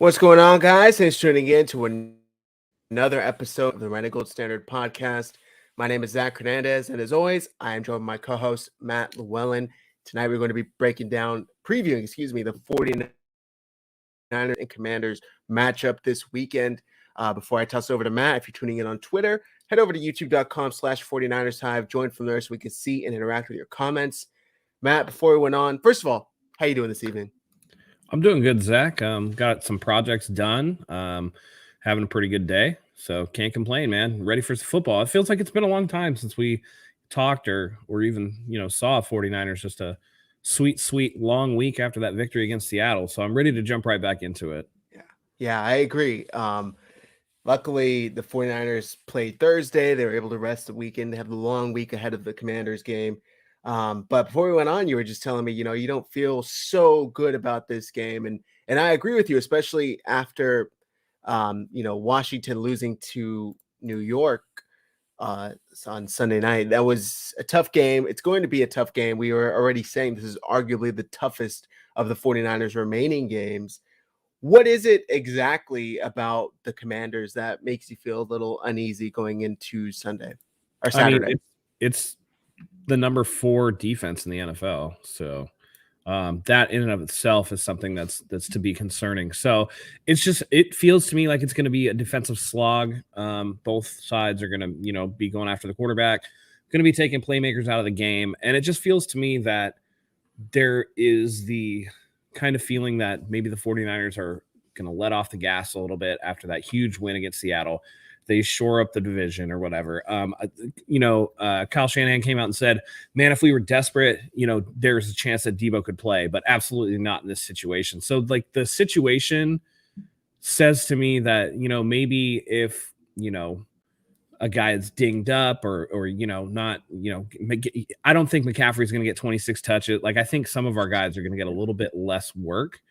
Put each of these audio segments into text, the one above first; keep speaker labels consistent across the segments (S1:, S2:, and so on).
S1: What's going on, guys? Thanks for tuning in to another episode of the Renegade Gold Standard podcast. My name is Zach Hernandez, and as always, I am joined by my co-host, Matt Llewellyn. Tonight, we're going to be previewing the 49ers and Commanders matchup this weekend. Before I toss over to Matt, if you're tuning in on Twitter, head over to youtube.com/49ers Hive. Join from there so we can see and interact with your comments. Matt, before we went on, first of all, how you doing this evening?
S2: I'm doing good, Zach. Got some projects done. Having a pretty good day, so can't complain, man. Ready for some football. It feels like it's been a long time since we talked or even saw 49ers. Just a sweet long week after that victory against Seattle. So I'm ready to jump right back into it.
S1: Yeah, I agree. Luckily, the 49ers played Thursday. They were able to rest the weekend. They have the long week ahead of the Commanders game. But before we went on, you were just telling me, you don't feel so good about this game. And I agree with you, especially after, Washington losing to New York on Sunday night. That was a tough game. It's going to be a tough game. We were already saying this is arguably the toughest of the 49ers remaining games. What is it exactly about the Commanders that makes you feel a little uneasy going into Sunday or Saturday?
S2: I mean, it's the number 4 defense in the NFL. So that in and of itself is something that's to be concerning. So it feels to me like it's going to be a defensive slog. Both sides are going to, be going after the quarterback, going to be taking playmakers out of the game. And it just feels to me that there is the kind of feeling that maybe the 49ers are going to let off the gas a little bit after that huge win against Seattle. They shore up the division or whatever. Kyle Shanahan came out and said, man, if we were desperate, there's a chance that Debo could play, but absolutely not in this situation. So like the situation says to me that, maybe if, a guy is dinged up or not, I don't think McCaffrey's going to get 26 touches. Like I think some of our guys are going to get a little bit less work.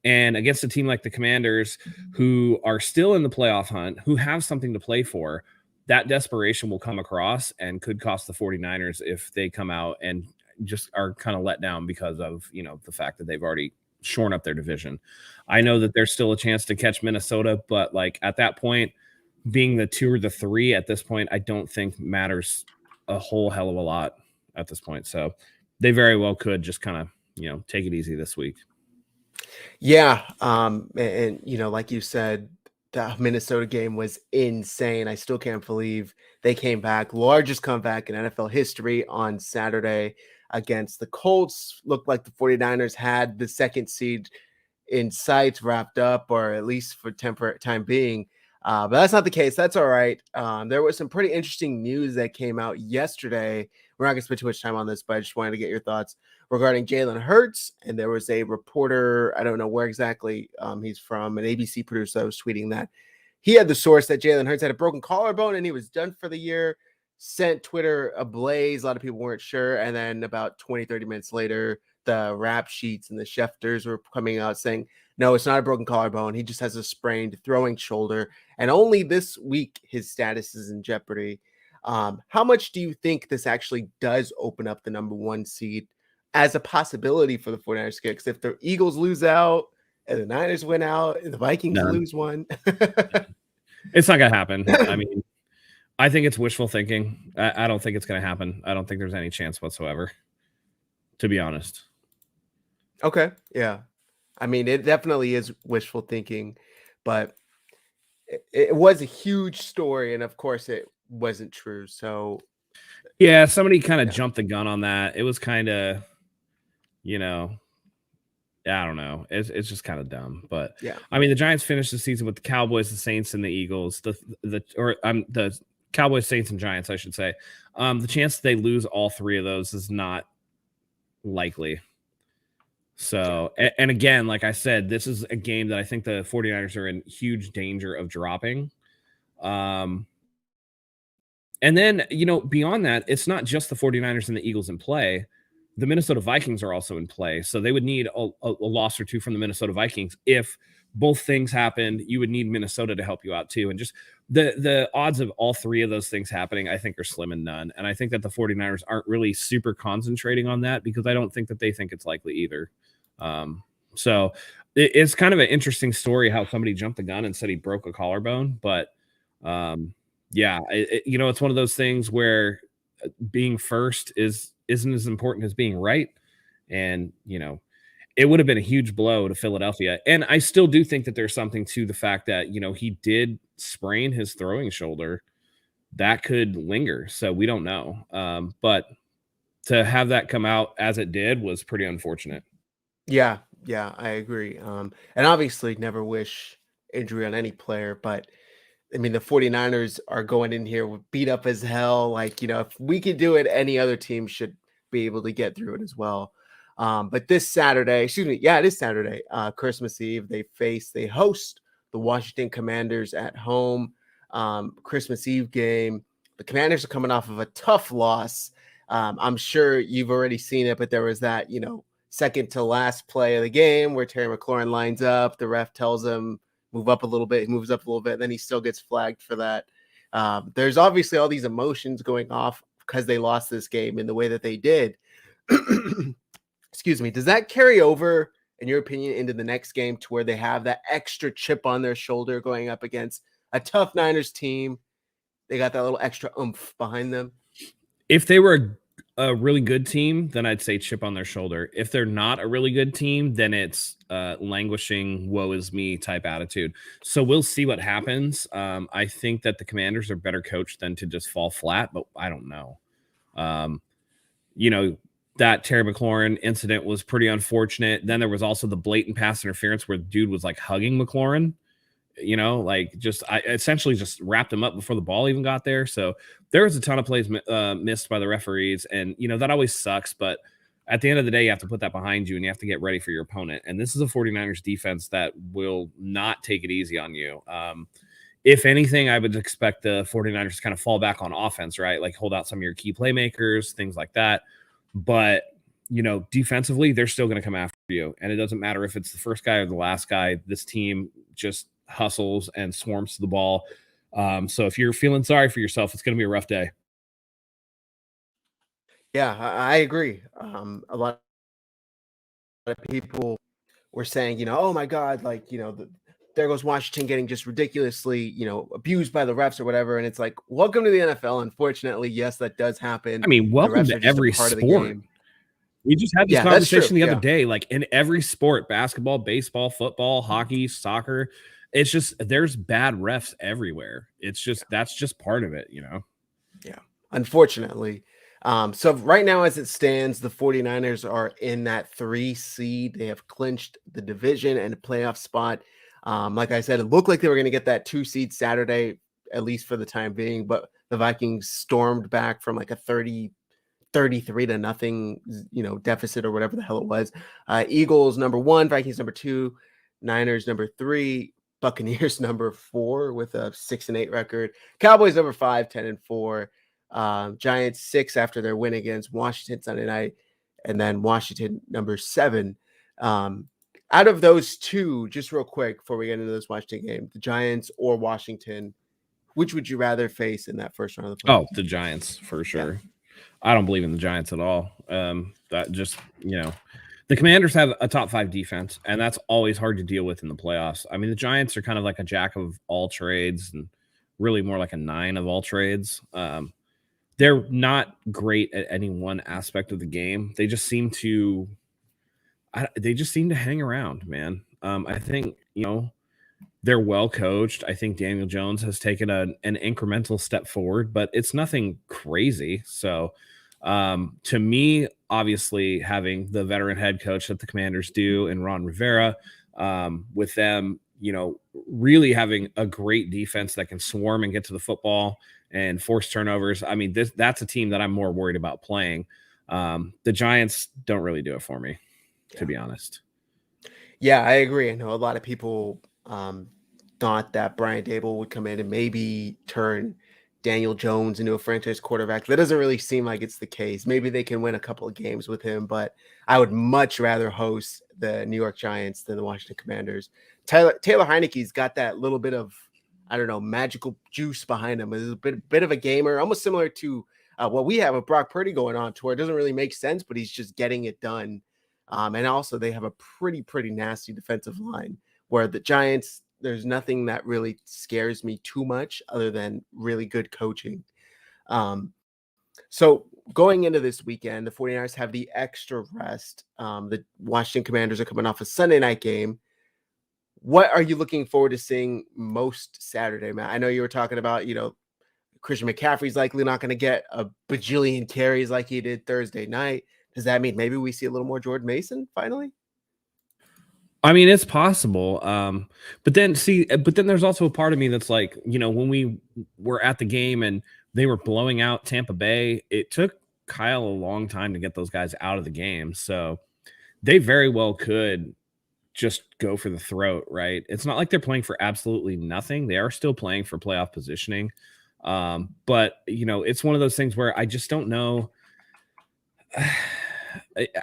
S2: And against a team like the Commanders, who are still in the playoff hunt, who have something to play for, that desperation will come across and could cost the 49ers if they come out and just are kind of let down because of, the fact that they've already shorn up their division. I know that there's still a chance to catch Minnesota, but like at that point, being the 2 or the 3 at this point, I don't think matters a whole hell of a lot at this point. So they very well could just kind of, take it easy this week.
S1: Yeah. And like you said, the Minnesota game was insane. I still can't believe they came back. Largest comeback in NFL history on Saturday against the Colts. Looked like the 49ers had the second seed in sight wrapped up, or at least for temporary time being. But that's not the case. That's all right. There was some pretty interesting news that came out yesterday. We're not going to spend too much time on this, but I just wanted to get your thoughts regarding Jalen Hurts. And there was a reporter, I don't know where exactly he's from, an ABC producer that was tweeting that he had the source that Jalen Hurts had a broken collarbone and he was done for the year, sent Twitter ablaze. A lot of people weren't sure. And then about 20-30 minutes later, the rap sheets and the Schefters were coming out saying, no, it's not a broken collarbone. He just has a sprained throwing shoulder. And only this week, his status is in jeopardy. How much do you think this actually does open up the number 1 seed as a possibility for the 49ers? Because if the Eagles lose out and the Niners win out and the Vikings lose one.
S2: It's not going to happen. I mean, I think it's wishful thinking. I don't think it's going to happen. I don't think there's any chance whatsoever, to be honest.
S1: Okay. Yeah. I mean, it definitely is wishful thinking, but it was a huge story. And of course, it wasn't true. So,
S2: yeah, somebody kind of jumped the gun on that. It was kind of, I don't know. It's just kind of dumb. But
S1: yeah,
S2: I mean, the Giants finished the season with the Cowboys, the Saints, and the Eagles. The Cowboys, Saints, and Giants, I should say. The chance that they lose all 3 of those is not likely. So, and again, like I said, this is a game that I think the 49ers are in huge danger of dropping. And then, beyond that, it's not just the 49ers and the Eagles in play. The Minnesota Vikings are also in play. So they would need a loss or 2 from the Minnesota Vikings. If both things happened, you would need Minnesota to help you out too. And just the odds of all 3 of those things happening, I think, are slim and none. And I think that the 49ers aren't really super concentrating on that because I don't think that they think it's likely either. So it's kind of an interesting story how somebody jumped the gun and said he broke a collarbone, but yeah, it's one of those things where being first isn't as important as being right, and it would have been a huge blow to Philadelphia. And I still do think that there's something to the fact that he did sprain his throwing shoulder that could linger, so we don't know. But to have that come out as it did was pretty unfortunate.
S1: Yeah, yeah, I agree. And obviously never wish injury on any player, but I mean, the 49ers are going in here with beat up as hell. Like, if we could do it, any other team should be able to get through it as well. But this Saturday, excuse me, yeah, it is Saturday, Christmas Eve, they host the Washington Commanders at home. Christmas Eve game. The Commanders are coming off of a tough loss. I'm sure you've already seen it, but there was that, second to last play of the game where Terry McLaurin lines up. The ref tells him, move up a little bit. He moves up a little bit, and then he still gets flagged for that. There's obviously all these emotions going off because they lost this game in the way that they did. Excuse me. Does that carry over, in your opinion, into the next game to where they have that extra chip on their shoulder going up against a tough Niners team? They got that little extra oomph behind them.
S2: If they were a really good team, then I'd say chip on their shoulder. If they're not a really good team, then it's languishing, woe is me type attitude. So we'll see what happens. I think that the Commanders are better coached than to just fall flat, but I don't know. That Terry McLaurin incident was pretty unfortunate. Then there was also the blatant pass interference where the dude was like hugging McLaurin. I essentially just wrapped him up before the ball even got there. So there was a ton of plays missed by the referees, and that always sucks. But at the end of the day, you have to put that behind you, and you have to get ready for your opponent. And this is a 49ers defense that will not take it easy on you. If anything, I would expect the 49ers to kind of fall back on offense, right? Like hold out some of your key playmakers, things like that. But defensively, they're still going to come after you, and it doesn't matter if it's the first guy or the last guy. This team just hustles and swarms to the ball. So if you're feeling sorry for yourself, it's going to be a rough day.
S1: Yeah, I agree. A lot of people were saying, oh my God, like, there goes Washington getting just ridiculously, abused by the refs or whatever. And it's like, welcome to the NFL. Unfortunately, yes, that does happen.
S2: I mean, welcome to every sport. We just had this conversation the other day. Like in every sport, basketball, baseball, football, hockey, soccer, it's just there's bad refs everywhere. It's just that's just part of it, Yeah,
S1: unfortunately. So right now, as it stands, the 49ers are in that 3 seed. They have clinched the division and a playoff spot. Like I said, it looked like they were going to get that 2 seed Saturday, at least for the time being, but the Vikings stormed back from like a 33 to nothing, deficit or whatever the hell it was. Eagles number 1, Vikings number 2, Niners number 3, Buccaneers number 4 with a 6-8 record, Cowboys number 5, 10-4, Giants 6 after their win against Washington Sunday night, and then Washington number 7. Out of those two, just real quick before we get into this Washington game, the Giants or Washington, which would you rather face in that first round of the playoffs?
S2: Oh, the Giants for sure. Yeah. I don't believe in the Giants at all. That just, the Commanders have a top 5 defense, and that's always hard to deal with in the playoffs. I mean, the Giants are kind of like a jack of all trades and really more like a 9 of all trades. They're not great at any one aspect of the game. They just seem to hang around, man. I think, they're well coached. I think Daniel Jones has taken an incremental step forward, but it's nothing crazy. So to me, obviously having the veteran head coach that the Commanders do and Ron Rivera, with them, really having a great defense that can swarm and get to the football and force turnovers. I mean, that's a team that I'm more worried about playing. The Giants don't really do it for me, to be honest.
S1: Yeah, I agree. I know a lot of people thought that Brian Dable would come in and maybe turn Daniel Jones into a franchise quarterback. That doesn't really seem like it's the case. Maybe they can win a couple of games with him, but I would much rather host the New York Giants than the Washington Commanders. Taylor Heineke's got that little bit of, I don't know, magical juice behind him. He's a bit of a gamer, almost similar to what we have with Brock Purdy going on tour. It doesn't really make sense, but he's just getting it done. And also they have a pretty nasty defensive line, where the Giants, there's nothing that really scares me too much other than really good coaching. Um, so going into this weekend, the 49ers have the extra rest. The Washington Commanders are coming off a Sunday night game. What are you looking forward to seeing most Saturday, Matt? I know you were talking about, Christian McCaffrey's likely not going to get a bajillion carries like he did Thursday night. Does that mean maybe we see a little more Jordan Mason finally?
S2: I mean, it's possible. But then there's also a part of me that's like, when we were at the game and they were blowing out Tampa Bay, it took Kyle a long time to get those guys out of the game. So they very well could just go for the throat, right? It's not like they're playing for absolutely nothing. They are still playing for playoff positioning. But it's one of those things where I just don't know.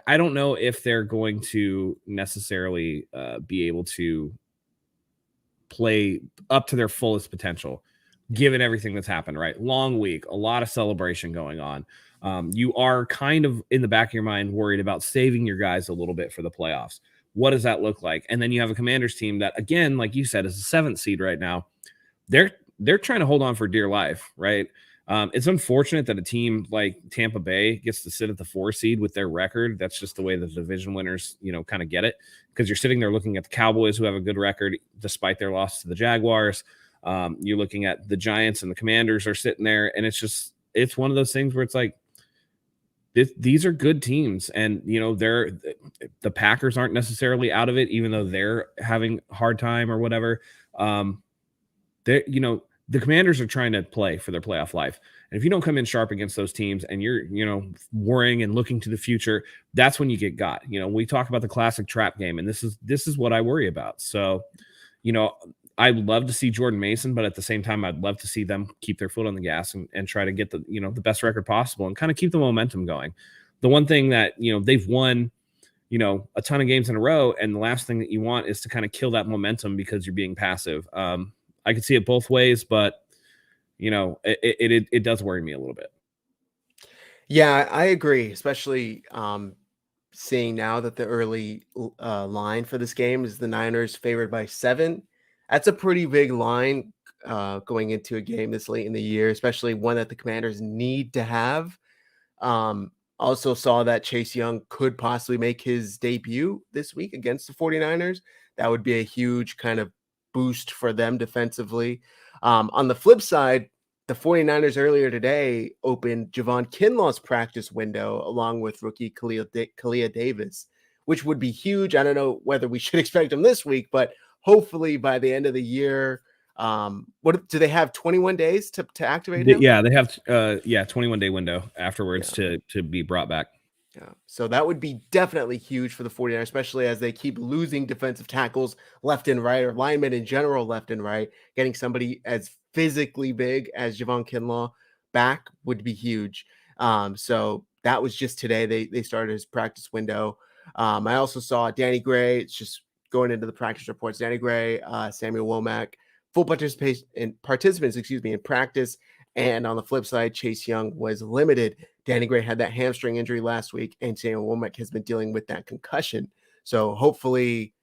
S2: I don't know if they're going to necessarily be able to play up to their fullest potential, given everything that's happened, right? Long week, a lot of celebration going on. You are kind of in the back of your mind worried about saving your guys a little bit for the playoffs. What does that look like? And then you have a Commanders team that, again, like you said, is a 7th seed right now. They're trying to hold on for dear life, right? It's unfortunate that a team like Tampa Bay gets to sit at the 4 seed with their record. That's just the way the division winners, kind of get it, because you're sitting there looking at the Cowboys, who have a good record despite their loss to the Jaguars. You're looking at the Giants, and the Commanders are sitting there, and it's one of those things where it's like, these are good teams, and the Packers aren't necessarily out of it, even though they're having a hard time or whatever. The Commanders are trying to play for their playoff life. And if you don't come in sharp against those teams and you're, worrying and looking to the future, that's when you get got. We talk about the classic trap game, and this is what I worry about. So, I'd love to see Jordan Mason, but at the same time, I'd love to see them keep their foot on the gas and try to get the best record possible and kind of keep the momentum going. The one thing that, they've won, a ton of games in a row, and the last thing that you want is to kind of kill that momentum because you're being passive. I could see it both ways, but it does worry me a little bit.
S1: Yeah, I agree, especially seeing now that the early line for this game is the Niners favored by 7. That's a pretty big line going into a game this late in the year, especially one that the Commanders need to have. Also saw that Chase Young could possibly make his debut this week against the 49ers. That would be a huge kind of boost for them defensively. On the flip side, the 49ers earlier today opened Javon Kinlaw's practice window along with rookie Kalia Davis, which would be huge. I don't know whether we should expect him this week, but hopefully by the end of the year. What do they have, 21 days to activate him?
S2: Yeah, they have 21-day window afterwards to be brought back.
S1: Yeah, so that would be definitely huge for the 49ers, especially as they keep losing defensive tackles left and right, or linemen in general left and right. Getting somebody as physically big as Javon Kinlaw back would be huge. So that was just today. They started his practice window. I also saw Danny Gray. It's just going into the practice reports. Danny Gray, Samuel Womack, full participants in practice. And on the flip side, Chase Young was limited. Danny Gray had that hamstring injury last week, and Samuel Womack has been dealing with that concussion. So hopefully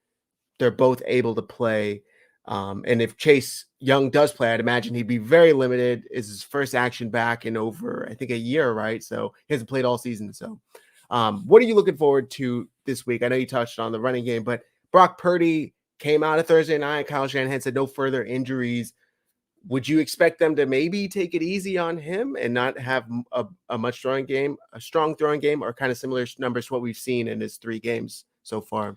S1: they're both able to play. And if Chase Young does play, I'd imagine he'd be very limited. It's his first action back in over, I think, a year, right? So he hasn't played all season. So what are you looking forward to this week? I know you touched on the running game, but Brock Purdy came out of Thursday night. Kyle Shanahan said no further injuries. Would you expect them to maybe take it easy on him and not have a strong throwing game, or kind of similar numbers to what we've seen in his 3 games so far?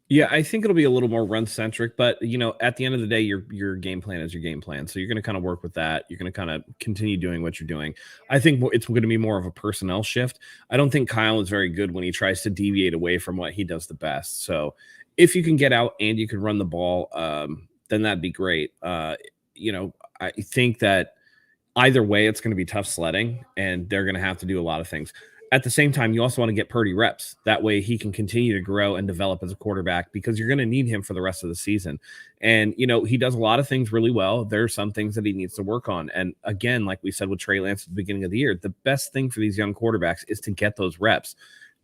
S2: Yeah, I think it'll be a little more run centric, but at the end of the day, your game plan is your game plan. So you're going to kind of work with that. You're going to kind of continue doing what you're doing. I think it's going to be more of a personnel shift. I don't think Kyle is very good when he tries to deviate away from what he does the best. So if you can get out and you can run the ball, then that'd be great. I think that either way, it's going to be tough sledding, and they're going to have to do a lot of things. At the same time, you also want to get Purdy reps. That way he can continue to grow and develop as a quarterback, because you're going to need him for the rest of the season. And, he does a lot of things really well. There are some things that he needs to work on. And again, like we said with Trey Lance at the beginning of the year, the best thing for these young quarterbacks is to get those reps.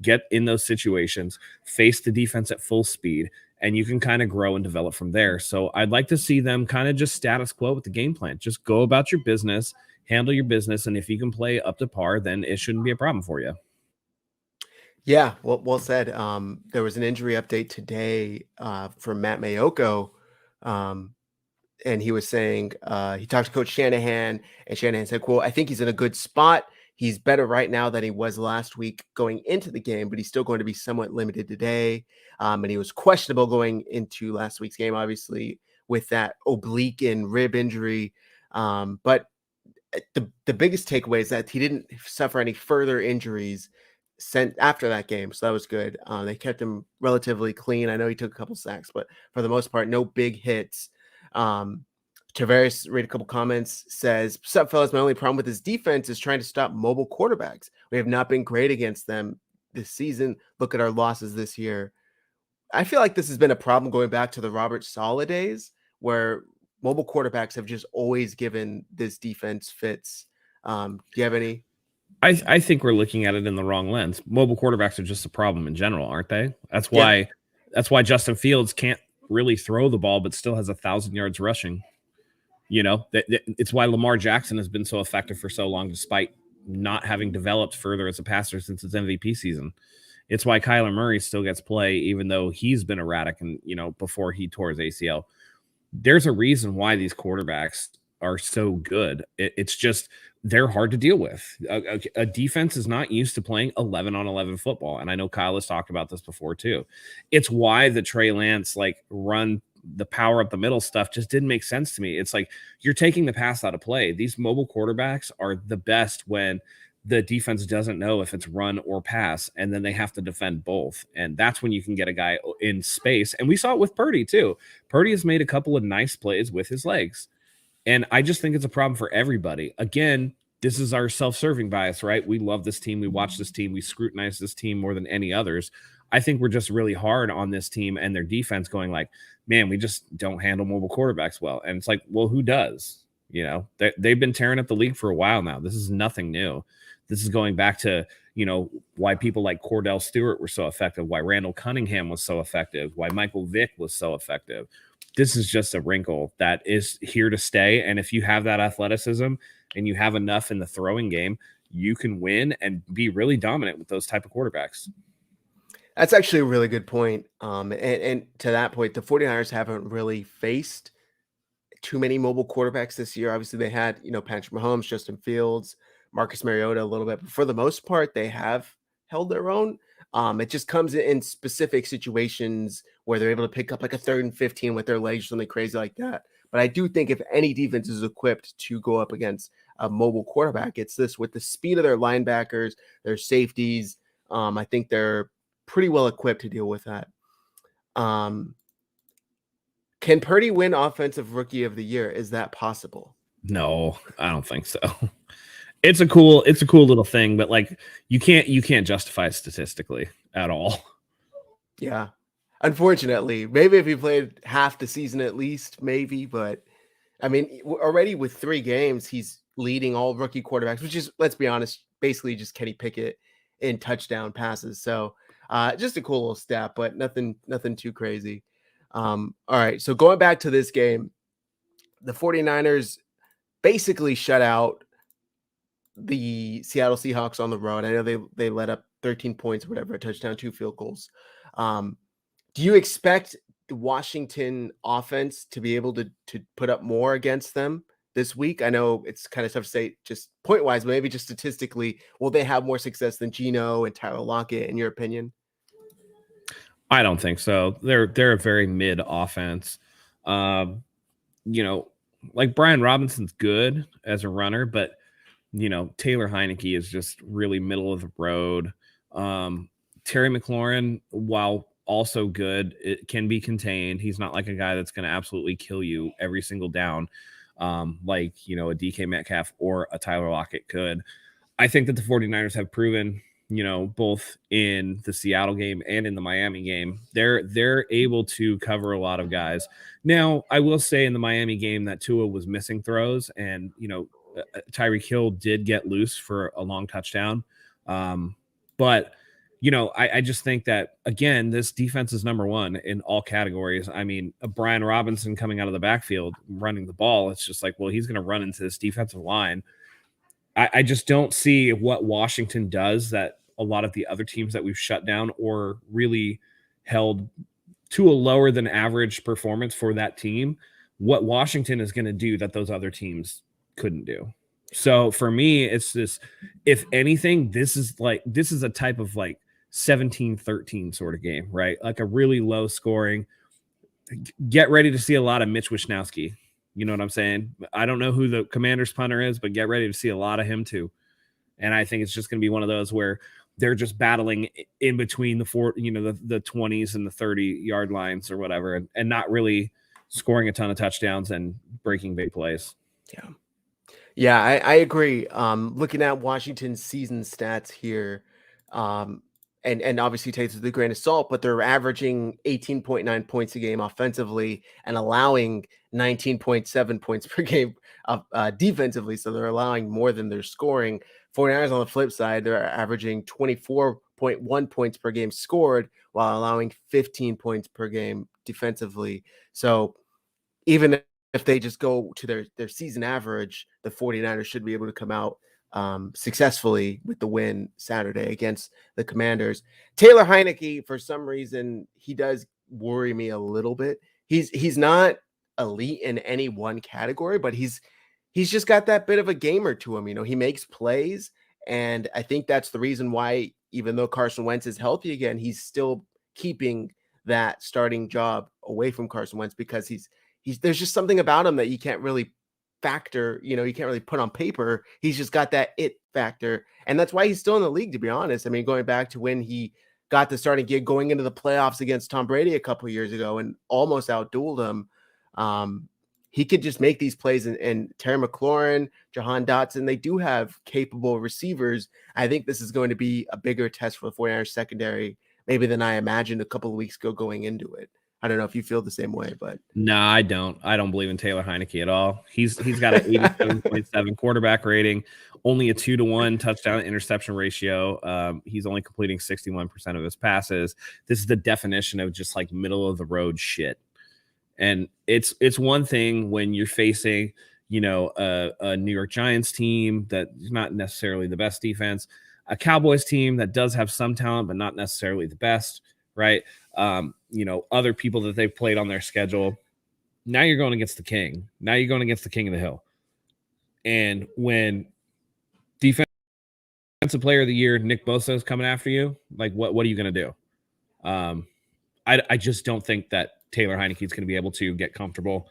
S2: get in those situations, face the defense at full speed, and you can kind of grow and develop from there. So I'd like to see them kind of just status quo with the game plan. Just go about your business, handle your business, and if you can play up to par, then it shouldn't be a problem for you.
S1: Yeah, well said. There was an injury update today from Matt Mayoko, um, and he was saying he talked to Coach Shanahan, and Shanahan said, "Quote: I think he's in a good spot. He's better right now than he was last week going into the game, but he's still going to be somewhat limited today. And he was questionable going into last week's game, obviously with that oblique and rib injury. But the biggest takeaway is that he didn't suffer any further injuries sent after that game, so that was good. They kept him relatively clean. I know he took a couple sacks, but for the most part, no big hits. Um, Tavares read a couple comments, says, "Sup, fellas, my only problem with his defense is trying to stop mobile quarterbacks. We have not been great against them this season. Look at our losses this year." I feel like this has been a problem going back to the Robert Saleh days, where mobile quarterbacks have just always given this defense fits. Do you have any?
S2: I think we're looking at it in the wrong lens. Mobile quarterbacks are just a problem in general, aren't they?
S1: Yeah,
S2: That's why Justin Fields can't really throw the ball, but still has 1,000 yards rushing. It's why Lamar Jackson has been so effective for so long, despite not having developed further as a passer since his MVP season. It's why Kyler Murray still gets play, even though he's been erratic and before he tore his ACL. There's a reason why these quarterbacks are so good. It's just they're hard to deal with. A defense is not used to playing 11 on 11 football. And I know Kyle has talked about this before too. It's why the Trey Lance run the power up the middle stuff just didn't make sense to me. It's like you're taking the pass out of play. These mobile quarterbacks are the best when the defense doesn't know if it's run or pass, and then they have to defend both. And that's when you can get a guy in space. And we saw it with Purdy too. Purdy has made a couple of nice plays with his legs. And I just think it's a problem for everybody. Again, this is our self-serving bias, right? We love this team. We watch this team. We scrutinize this team more than any others. I think we're just really hard on this team and their defense going like, man, we just don't handle mobile quarterbacks well. And it's like, well, who does? They've been tearing up the league for a while now. This is nothing new. This is going back to, why people like Cordell Stewart were so effective, why Randall Cunningham was so effective, why Michael Vick was so effective. This is just a wrinkle that is here to stay. And if you have that athleticism and you have enough in the throwing game, you can win and be really dominant with those type of quarterbacks.
S1: That's actually a really good point. And to that point, the 49ers haven't really faced too many mobile quarterbacks this year. Obviously, they had, Patrick Mahomes, Justin Fields, Marcus Mariota a little bit, but for the most part, they have held their own. It just comes in specific situations where they're able to pick up like a 3rd and 15 with their legs or something crazy like that. But I do think if any defense is equipped to go up against a mobile quarterback, it's this with the speed of their linebackers, their safeties. I think they're pretty well equipped to deal with that. Can Purdy win Offensive Rookie of the Year? Is that possible?
S2: No, I don't think so. It's a cool little thing, but you can't justify it statistically at all.
S1: Yeah. Unfortunately, maybe if he played half the season at least, maybe, but I mean, already with 3 games, he's leading all rookie quarterbacks, which is, let's be honest, basically just Kenny Pickett in touchdown passes. So just a cool little stat, but nothing too crazy. All right. So going back to this game, the 49ers basically shut out the Seattle Seahawks on the road. I know they let up 13 points, whatever, a touchdown, 2 field goals. Do you expect the Washington offense to be able to put up more against them this week? I know it's kind of tough to say just point wise, but maybe just statistically, will they have more success than Geno and Tyler Lockett, in your opinion?
S2: I don't think so. They're a very mid offense. Brian Robinson's good as a runner, but Taylor Heineke is just really middle of the road. Terry McLaurin, while also good, it can be contained. He's not like a guy that's going to absolutely kill you every single down, a DK Metcalf or a Tyler Lockett could. I think that the 49ers have proven, both in the Seattle game and in the Miami game, they're able to cover a lot of guys. Now, I will say in the Miami game that Tua was missing throws, and Tyreek Hill did get loose for a long touchdown. But I just think that, again, this defense is number one in all categories. I mean, Brian Robinson coming out of the backfield, running the ball, it's just like, well, he's going to run into this defensive line. I just don't see what Washington does that a lot of the other teams that we've shut down or really held to a lower than average performance for that team, what Washington is going to do that those other teams couldn't do. So for me, it's this, if anything, this is a type of like 17-13 sort of game, right? Like a really low scoring. Get ready to see a lot of Mitch Wishnowsky. You know what I'm saying? I don't know who the Commanders punter is, but get ready to see a lot of him too. And I think it's just going to be one of those where they're just battling in between the 20s and the 30-yard lines or whatever, and not really scoring a ton of touchdowns and breaking big plays.
S1: Yeah. Yeah, I agree. Looking at Washington's season stats here, and obviously takes it with a grain of salt, but they're averaging 18.9 points a game offensively and allowing 19.7 points per game defensively. So they're allowing more than they're scoring. 49ers on the flip side, they're averaging 24.1 points per game scored while allowing 15 points per game defensively. So even if they just go to their season average, the 49ers should be able to come out successfully with the win Saturday against the Commanders. Taylor Heineke, for some reason, he does worry me a little bit. He's not elite in any one category, but he's just got that bit of a gamer to him. He makes plays, and I think that's the reason why, even though Carson Wentz is healthy again, he's still keeping that starting job away from Carson Wentz, because there's just something about him that you can't really factor, you can't really put on paper. He's just got that it factor. And that's why he's still in the league, to be honest. I mean, going back to when he got the starting gig going into the playoffs against Tom Brady a couple of years ago and almost outdueled him. He could just make these plays, and Terry McLaurin, Jahan Dotson, they do have capable receivers. I think this is going to be a bigger test for the 49ers secondary, maybe than I imagined a couple of weeks ago going into it. I don't know if you feel the same way, but
S2: no, I don't. I don't believe in Taylor Heineke at all. He's got an 87.7 quarterback rating, only a 2-to-1 touchdown interception ratio. He's only completing 61% of his passes. This is the definition of just like middle of the road shit. And it's one thing when you're facing, a New York Giants team that's not necessarily the best defense, a Cowboys team that does have some talent but not necessarily the best, right? Other people that they've played on their schedule. Now you're going against the king. Now you're going against the king of the hill. And when defensive player of the year, Nick Bosa, is coming after you, like what are you going to do? I just don't think that Taylor Heineke is going to be able to get comfortable.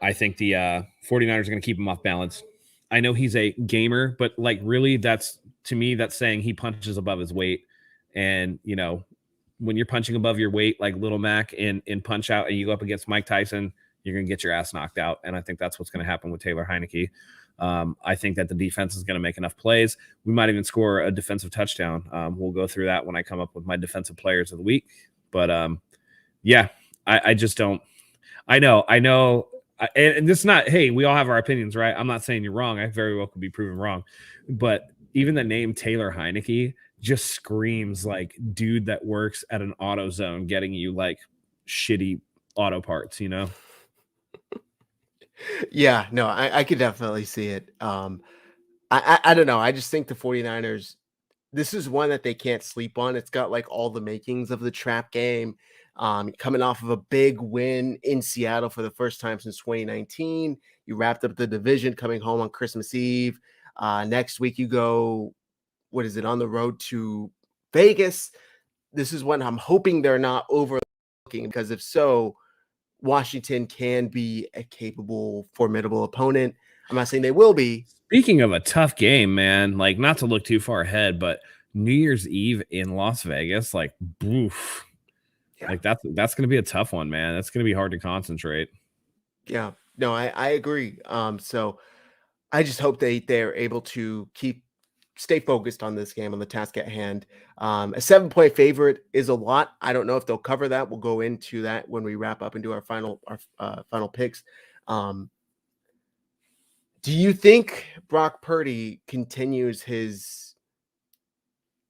S2: I think the 49ers are going to keep him off balance. I know he's a gamer, but like really that's saying he punches above his weight. And, when you're punching above your weight, like Little Mac in Punch Out, and you go up against Mike Tyson, you're going to get your ass knocked out. And I think that's what's going to happen with Taylor Heineke. I think that the defense is going to make enough plays. We might even score a defensive touchdown. We'll go through that when I come up with my defensive players of the week. But I just don't. I know. And this is not, hey, we all have our opinions, right? I'm not saying you're wrong. I very well could be proven wrong. But even the name Taylor Heineke just screams like dude that works at an AutoZone getting you like shitty auto parts,
S1: Yeah, no, I could definitely see it. I don't know. I just think the 49ers, this is one that they can't sleep on. It's got like all the makings of the trap game. Coming off of a big win in Seattle for the first time since 2019. You wrapped up the division coming home on Christmas Eve. Next week you go, on the road to Vegas. This is one I'm hoping they're not overlooking, because if so, Washington can be a capable, formidable opponent. I'm not saying they will be.
S2: Speaking of a tough game, man, like not to look too far ahead, but New Year's Eve in Las Vegas, like, boof. Yeah. Like that's going to be a tough one, man. That's going to be hard to concentrate.
S1: Yeah, no, I agree. So I just hope they're able to stay focused on this game, on the task at hand. A 7-point favorite is a lot. I don't know if they'll cover that. We'll go into that when we wrap up and do our final picks. Do you think Brock Purdy continues his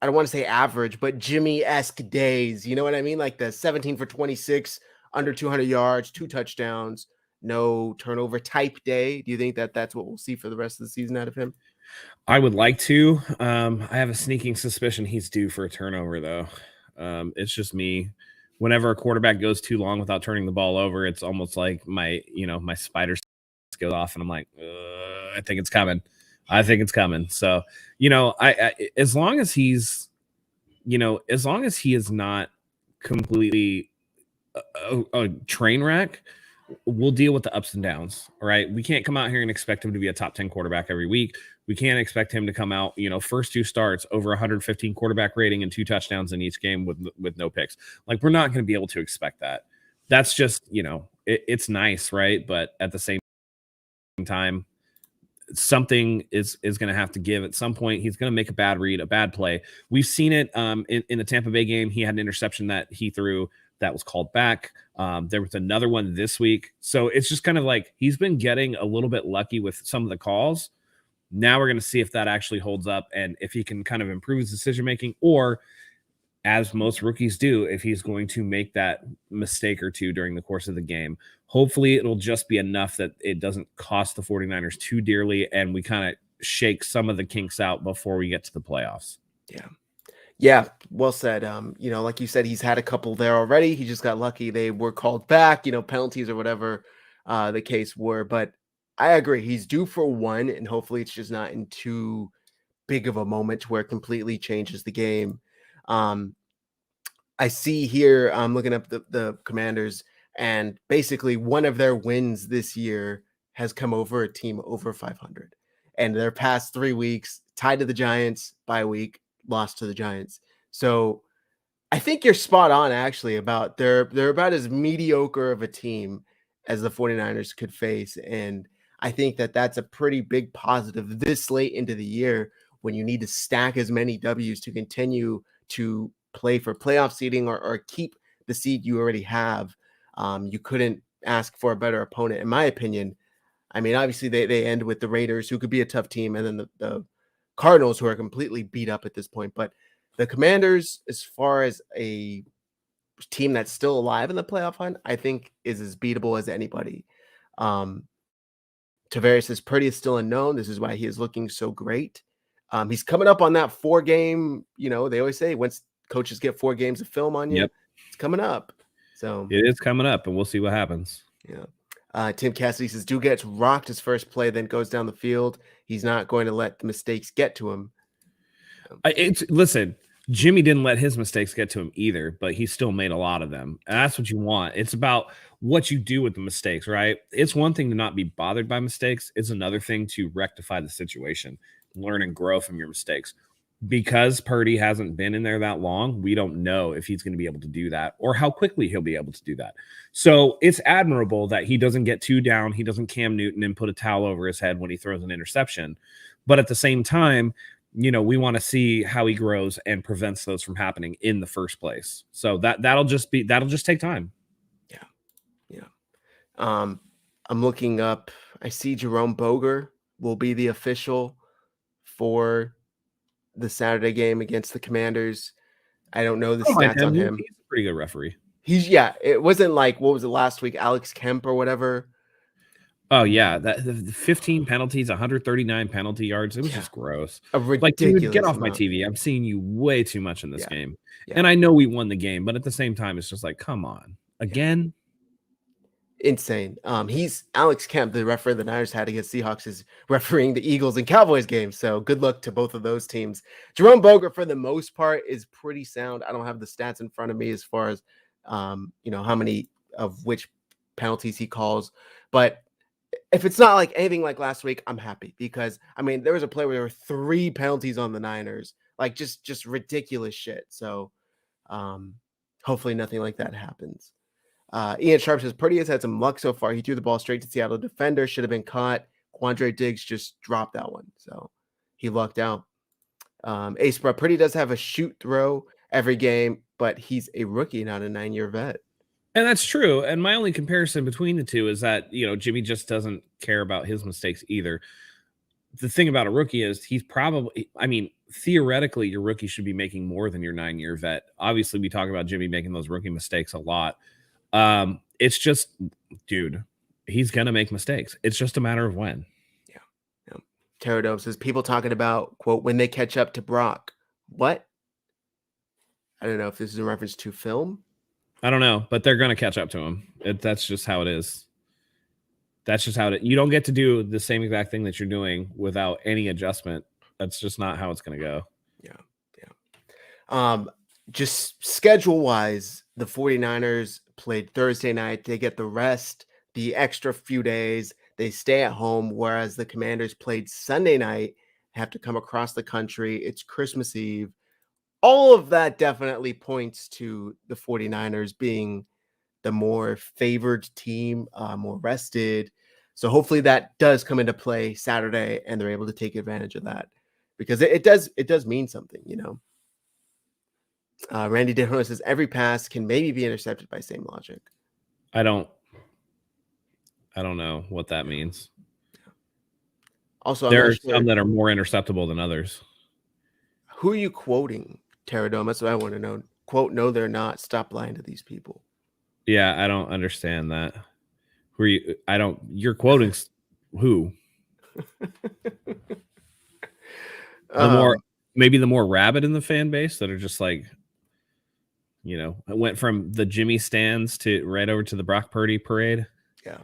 S1: I don't want to say average, but Jimmy-esque days. You know what I mean? Like the 17 for 26, under 200 yards, 2 touchdowns, no turnover type day. Do you think that that's what we'll see for the rest of the season out of him?
S2: I would like to. I have a sneaking suspicion he's due for a turnover, though. It's just me. Whenever a quarterback goes too long without turning the ball over, it's almost like my spider goes off, and I'm like, I think it's coming. I think it's coming. So, I as long as he's, as long as he is not completely a train wreck, we'll deal with the ups and downs. All right. We can't come out here and expect him to be a top 10 quarterback every week. We can't expect him to come out, first 2 starts over 115 quarterback rating and 2 touchdowns in each game with no picks. Like, we're not going to be able to expect that. That's just, it's nice, right? But at the same time, something is going to have to give at some point. He's going to make a bad read, a bad play. We've seen it in the Tampa Bay game. He had an interception that he threw that was called back. There was another one this week. So it's just kind of like he's been getting a little bit lucky with some of the calls. Now we're going to see if that actually holds up and if he can kind of improve his decision making, or as most rookies do, if he's going to make that mistake or two during the course of the game. Hopefully it'll just be enough that it doesn't cost the 49ers too dearly and we kind of shake some of the kinks out before we get to the playoffs.
S1: Yeah. Yeah, well said. Like you said, he's had a couple there already. He just got lucky. They were called back, penalties or whatever the case were. But I agree. He's due for one, and hopefully it's just not in too big of a moment where it completely changes the game. I see here, I'm looking up the Commanders, and basically one of their wins this year has come over a team over 500. And their past 3 weeks, tied to the Giants, bye week, lost to the Giants. So I think you're spot on, actually, about they're about as mediocre of a team as the 49ers could face. And I think that that's a pretty big positive this late into the year when you need to stack as many W's to continue to play for playoff seeding or keep the seed you already have. You couldn't ask for a better opponent, in my opinion. I mean, obviously they end with the Raiders, who could be a tough team, and then the Cardinals, who are completely beat up at this point. But the Commanders, as far as a team that's still alive in the playoff hunt, I think is as beatable as anybody. Tavares' Purdy is still unknown. This is why he is looking so great. He's coming up on that 4-game, they always say once coaches get 4 games of film on you, it's coming up. So
S2: it is coming up, and we'll see what happens.
S1: Yeah. Tim Cassidy says, Duke gets rocked his first play, then goes down the field. He's not going to let the mistakes get to him.
S2: Listen, Jimmy didn't let his mistakes get to him either, but he still made a lot of them. And that's what you want. It's about what you do with the mistakes, right? It's one thing to not be bothered by mistakes. It's another thing to rectify the situation, learn and grow from your mistakes. Because Purdy hasn't been in there that long, we don't know if he's going to be able to do that or how quickly he'll be able to do that. So it's admirable that he doesn't get too down. He doesn't Cam Newton and put a towel over his head when he throws an interception. But at the same time, we want to see how he grows and prevents those from happening in the first place. So that'll just take time.
S1: Yeah. I'm looking up. I see Jerome Boger will be the official for the Saturday game against the Commanders. I don't know the stats on him.
S2: He's a pretty good referee.
S1: It wasn't like, what was it last week? Alex Kemp or whatever.
S2: Oh yeah, the 15 penalties, 139 penalty yards. It was just gross.
S1: A ridiculous
S2: get off
S1: amount.
S2: my TV. I'm seeing you way too much in this game. And I know we won the game, but at the same time, it's just like, come on. Again.
S1: Insane. He's Alex Kemp, the referee the Niners had against Seahawks, is refereeing the Eagles and Cowboys games. So good luck to both of those teams. Jerome Boger, for the most part, is pretty sound. I don't have the stats in front of me as far as how many of which penalties he calls, but if it's not like anything like last week, I'm happy, because there was a play where there were 3 penalties on the Niners, like just ridiculous shit. So hopefully nothing like that happens. Ian Sharp says Purdy has had some luck so far. He threw the ball straight to Seattle defender, should have been caught. Quandre Diggs just dropped that one, so he lucked out. Ace Bro, Purdy does have a shoot throw every game, but he's a rookie, not a 9-year vet.
S2: And that's true. And my only comparison between the two is that, Jimmy just doesn't care about his mistakes either. the thing about a rookie is he's probably, I mean, theoretically, your rookie should be making more than your 9-year vet. Obviously, we talk about Jimmy making those rookie mistakes a lot. It's just, dude, he's gonna make mistakes. It's just a matter of when.
S1: Yeah. Pterodome says people talking about, quote, when they catch up to Brock. What? I don't know if this is a reference to film.
S2: I don't know, but they're gonna catch up to him. That's just how it is. That's just how you don't get to do the same exact thing that you're doing without any adjustment. That's just not how it's going to go.
S1: Yeah. Just schedule wise, the 49ers played Thursday night. They get the rest, the extra few days. They stay at home, whereas the Commanders played Sunday night, have to come across the country. It's Christmas Eve. All of that definitely points to the 49ers being the more favored team, more rested. So hopefully that does come into play Saturday, and they're able to take advantage of that, because it does mean something, you know. Randy Dehona says every pass can maybe be intercepted by same logic.
S2: I don't know what that means.
S1: Also,
S2: there are some that are more interceptable than others.
S1: Who are you quoting, Pterodome? That's what I want to know. Quote, no, they're not. Stop lying to these people.
S2: Yeah, I don't understand that. Who are you? You're quoting who? Maybe the more rabid in the fan base that are just like, you know, it went from the Jimmy stands to right over to the Brock Purdy parade.
S1: Yeah.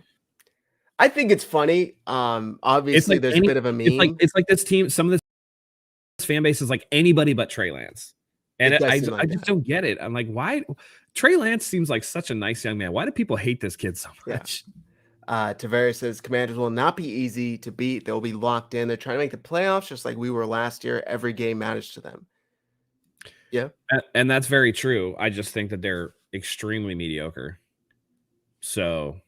S1: I think it's funny. Obviously, there's a bit of a meme.
S2: It's like this team, some of this fan base is like anybody but Trey Lance. And I just don't get it. I'm like, why? Trey Lance seems like such a nice young man. Why do people hate this kid so much?
S1: Yeah. Tavares says Commanders will not be easy to beat. They'll be locked in. They're trying to make the playoffs just like we were last year. Every game matters to them. Yeah.
S2: And that's very true. I just think that they're extremely mediocre. So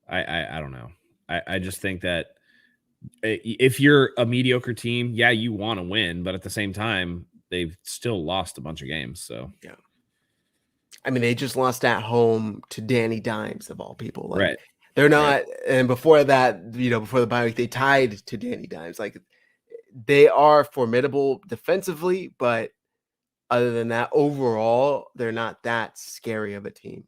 S2: I don't know. I just think that if you're a mediocre team, yeah, you want to win, but at the same time, they've still lost a bunch of games. So
S1: yeah, I mean, they just lost at home to Danny Dimes of all people. Like,
S2: right?
S1: They're not, right. And before that, you know, before the bye week, they tied to Danny Dimes. Like, they are formidable defensively, but other than that, overall, they're not that scary of a team.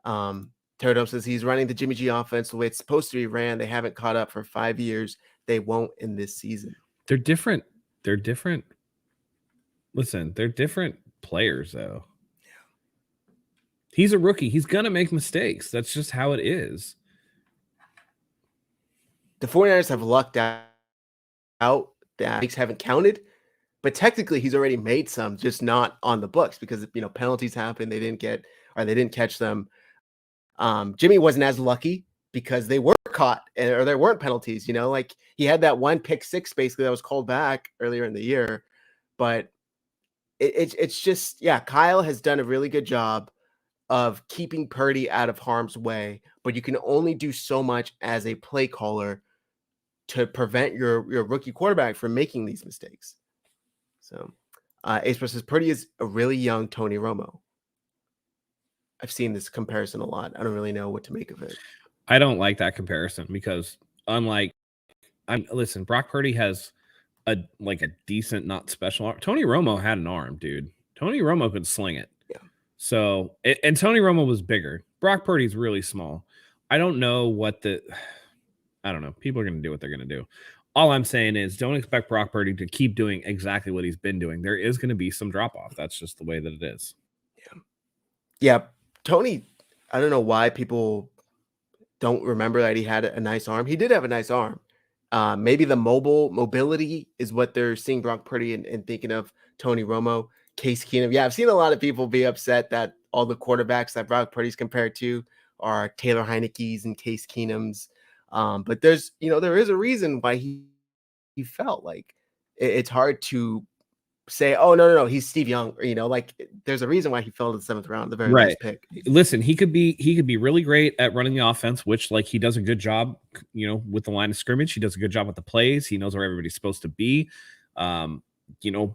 S1: Pterodome says he's running the Jimmy G offense the way it's supposed to be ran. They haven't caught up for 5 years. They won't in this season.
S2: They're different. They're different. Listen, they're different players, though. Yeah. He's a rookie. He's going to make mistakes. That's just how it is.
S1: The 49ers have lucked out that mistakes haven't counted, but technically he's already made some, just not on the books because, you know, penalties happen. They didn't catch them. Jimmy wasn't as lucky because they were caught or there weren't penalties, you know, like he had that one pick six basically that was called back earlier in the year, but it's just, yeah, Kyle has done a really good job of keeping Purdy out of harm's way, but you can only do so much as a play caller to prevent your rookie quarterback from making these mistakes. So Ace says Purdy is a really young Tony Romo. I've seen this comparison a lot. I don't really know what to make of it.
S2: I don't like that comparison because listen, Brock Purdy has a decent, not special arm. Tony Romo had an arm, dude. Tony Romo could sling it.
S1: Yeah.
S2: So, and Tony Romo was bigger. Brock Purdy's really small. I don't know I don't know. People are going to do what they're going to do. All I'm saying is don't expect Brock Purdy to keep doing exactly what he's been doing. There is going to be some drop off. That's just the way that it is.
S1: Yeah. Yeah. Tony, I don't know why people don't remember that he had a nice arm. He did have a nice arm. Maybe the mobility is what they're seeing Brock Purdy and thinking of Tony Romo, Case Keenum. Yeah, I've seen a lot of people be upset that all the quarterbacks that Brock Purdy's compared to are Taylor Heineke's and Case Keenum's. But there is a reason why he felt like it's hard to say, oh, no, he's Steve Young, or, you know, like there's a reason why he fell to the 7th round, the very last pick.
S2: Listen, he could be really great at running the offense, which like he does a good job, you know, with the line of scrimmage. He does a good job with the plays. He knows where everybody's supposed to be.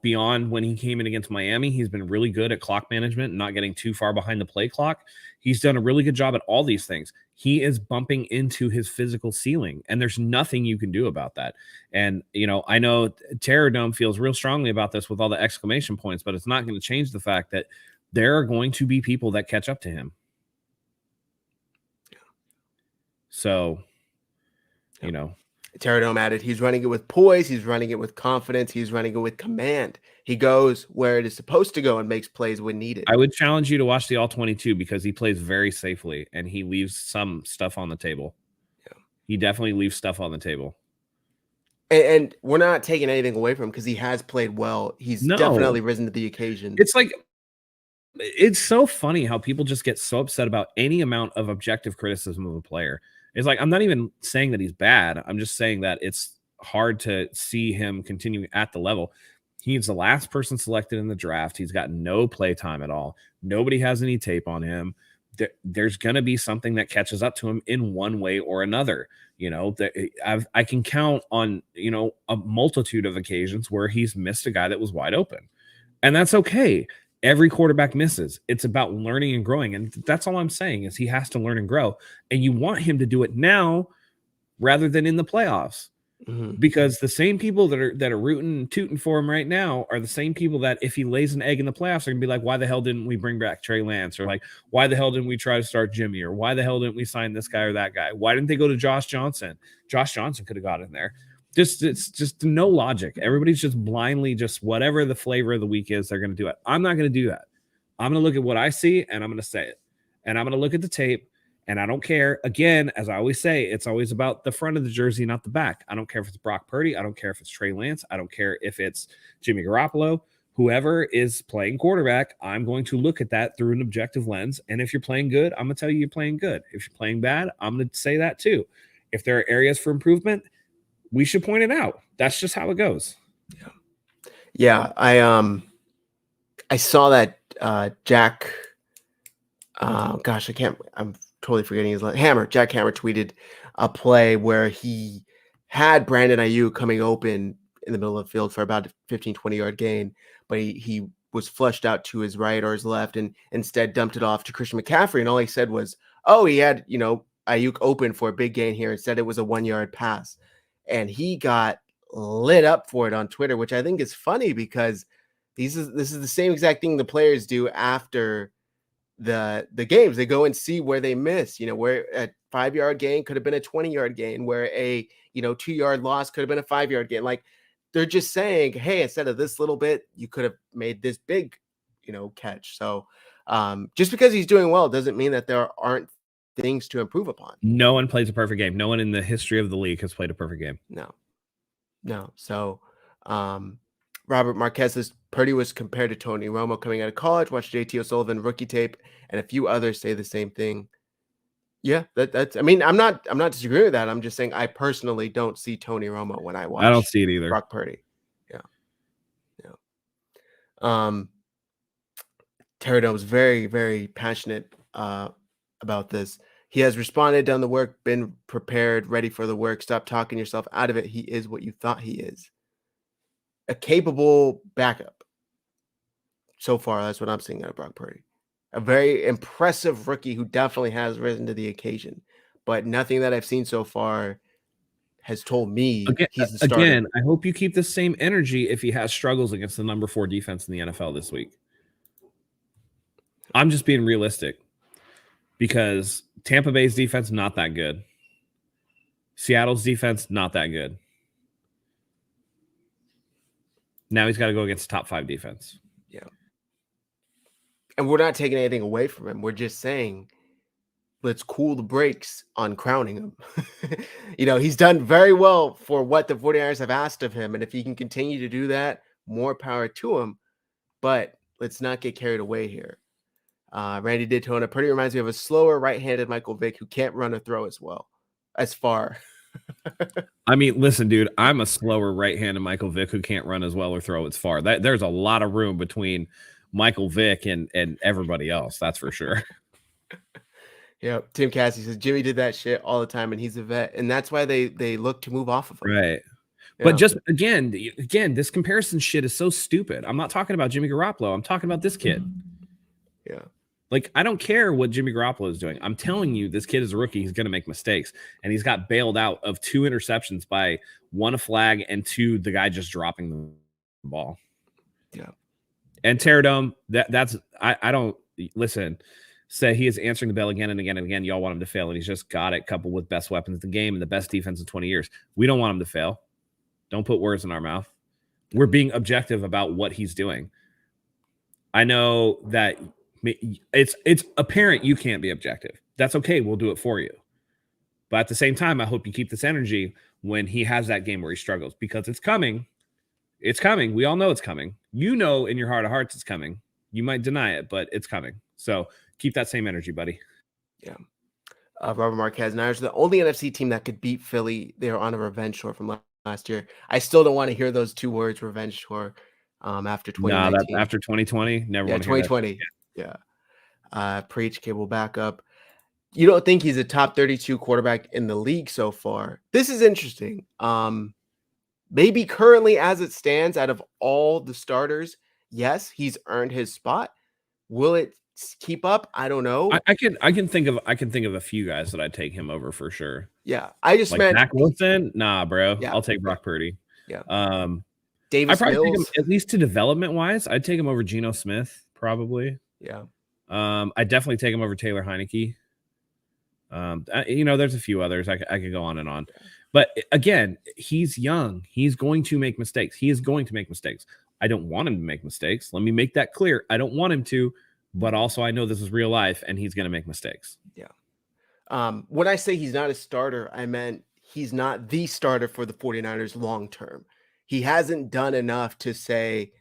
S2: beyond when he came in against Miami, he's been really good at clock management, not getting too far behind the play clock. He's done a really good job at all these things. He is bumping into his physical ceiling, and there's nothing you can do about that. And, I know Terror Dome feels real strongly about this with all the exclamation points, but it's not going to change the fact that there are going to be people that catch up to him. So,
S1: Terror Dome added, he's running it with poise, he's running it with confidence, he's running it with command. He goes where it is supposed to go and makes plays when needed.
S2: I would challenge you to watch the All-22 because he plays very safely and he leaves some stuff on the table. Yeah. He definitely leaves stuff on the table.
S1: And we're not taking anything away from him because he has played well. He's definitely risen to the occasion.
S2: It's so funny how people just get so upset about any amount of objective criticism of a player. It's like, I'm not even saying that he's bad. I'm just saying that it's hard to see him continuing at the level. He's the last person selected in the draft. He's got no play time at all. Nobody has any tape on him. There's going to be something that catches up to him in one way or another. I can count on, a multitude of occasions where he's missed a guy that was wide open. And that's okay. Every quarterback misses. It's about learning and growing. And that's all I'm saying is he has to learn and grow. And you want him to do it now rather than in the playoffs. Mm-hmm. Because the same people that are rooting and tooting for him right now are the same people that if he lays an egg in the playoffs are going to be like, why the hell didn't we bring back Trey Lance? Or like, why the hell didn't we try to start Jimmy? Or why the hell didn't we sign this guy or that guy? Why didn't they go to Josh Johnson? Josh Johnson could have got in there. It's just no logic. Everybody's just blindly just whatever the flavor of the week is, they're going to do it. I'm not going to do that. I'm going to look at what I see and I'm going to say it. And I'm going to look at the tape. And I don't care. Again, as I always say, it's always about the front of the jersey, not the back. I don't care if it's Brock Purdy. I don't care if it's Trey Lance. I don't care if it's Jimmy Garoppolo. Whoever is playing quarterback, I'm going to look at that through an objective lens. And if you're playing good, I'm going to tell you you're playing good. If you're playing bad, I'm going to say that too. If there are areas for improvement, we should point it out. That's just how it goes.
S1: Yeah. I saw that Jack. Gosh, I'm totally forgetting his name. Jack Hammer tweeted a play where he had Brandon Ayuk coming open in the middle of the field for about a 15, 20-yard gain, but he was flushed out to his right or his left and instead dumped it off to Christian McCaffrey. And all he said was, oh, he had, Ayuk open for a big gain here. Instead, it was a 1-yard pass. And he got lit up for it on Twitter, which I think is funny because this is the same exact thing the players do after the games. They go and see where they miss, where a 5-yard gain could have been a 20-yard gain, where a 2-yard loss could have been a 5-yard gain. Like they're just saying, hey, instead of this little bit, you could have made this big catch. So just because he's doing well doesn't mean that there aren't things to improve upon.
S2: No one plays a perfect game. No one in the history of the league has played a perfect game.
S1: No. So Robert Marquez says Purdy was compared to Tony Romo coming out of college. Watch JT O'Sullivan rookie tape, and a few others say the same thing. Yeah, that's. I mean, I'm not disagreeing with that. I'm just saying I personally don't see Tony Romo when I watch.
S2: I don't see it either.
S1: Brock Purdy. Yeah. Terrado was very, very passionate about this. He has responded, done the work, been prepared, ready for the work. Stop talking yourself out of it. He is what you thought he is. A capable backup. So far, that's what I'm seeing out of Brock Purdy. A very impressive rookie who definitely has risen to the occasion. But nothing that I've seen so far has told me he's the starter.
S2: Again, I hope you keep the same energy if he has struggles against the number 4 defense in the NFL this week. I'm just being realistic because Tampa Bay's defense, not that good. Seattle's defense, not that good. Now he's got to go against top 5 defense.
S1: Yeah. And we're not taking anything away from him. We're just saying, let's cool the brakes on crowning him. He's done very well for what the 49ers have asked of him. And if he can continue to do that, more power to him. But let's not get carried away here. Randy Daytona pretty reminds me of a slower right-handed Michael Vick who can't run or throw as far.
S2: I mean, listen, dude, I'm a slower right-handed Michael Vick who can't run as well or throw as far. There's a lot of room between Michael Vick and everybody else. That's for sure.
S1: Yeah. Tim Cassie says Jimmy did that shit all the time and he's a vet. And that's why they look to move off of him.
S2: Right. But just again, this comparison shit is so stupid. I'm not talking about Jimmy Garoppolo. I'm talking about this kid.
S1: Yeah.
S2: Like, I don't care what Jimmy Garoppolo is doing. I'm telling you, this kid is a rookie. He's going to make mistakes. And he's got bailed out of 2 interceptions by 1, a flag, and 2, the guy just dropping the ball.
S1: Yeah.
S2: And Terradome, I don't listen. Say he is answering the bell again and again and again. Y'all want him to fail, and he's just got it, coupled with best weapons in the game and the best defense in 20 years. We don't want him to fail. Don't put words in our mouth. We're being objective about what he's doing. I know that it's apparent you can't be objective. That's okay. We'll do it for you. But at the same time, I hope you keep this energy when he has that game where he struggles, because it's coming. It's coming. We all know it's coming. You know in your heart of hearts it's coming. You might deny it, but it's coming. So keep that same energy, buddy.
S1: Yeah. Robert Marquez, Niners are the only NFC team that could beat Philly. They're on a revenge tour from last year. I still don't want to hear those 2 words, revenge tour, after 2019.
S2: Nah, that's after 2020. Never want to hear
S1: 2020. Yeah. Preach, cable backup. You don't think he's a top 32 quarterback in the league so far? This is interesting. Maybe currently as it stands, out of all the starters, yes, he's earned his spot. Will it keep up? I don't know.
S2: I can think of a few guys that I'd take him over for sure.
S1: Yeah, I just meant
S2: Zach Wilson. Nah, bro.
S1: Yeah.
S2: I'll take Brock Purdy.
S1: Yeah.
S2: I'd
S1: Davis
S2: probably take him,
S1: Mills.
S2: at least to development wise. I'd take him over Geno Smith, probably.
S1: Yeah.
S2: I'd definitely take him over Taylor Heineke. There's a few others I could go on and on. But again, he's young. He's going to make mistakes. He is going to make mistakes. I don't want him to make mistakes. Let me make that clear. I don't want him to, but also I know this is real life and he's going to make mistakes.
S1: Yeah. When I say he's not a starter, I meant he's not the starter for the 49ers long term. He hasn't done enough to say,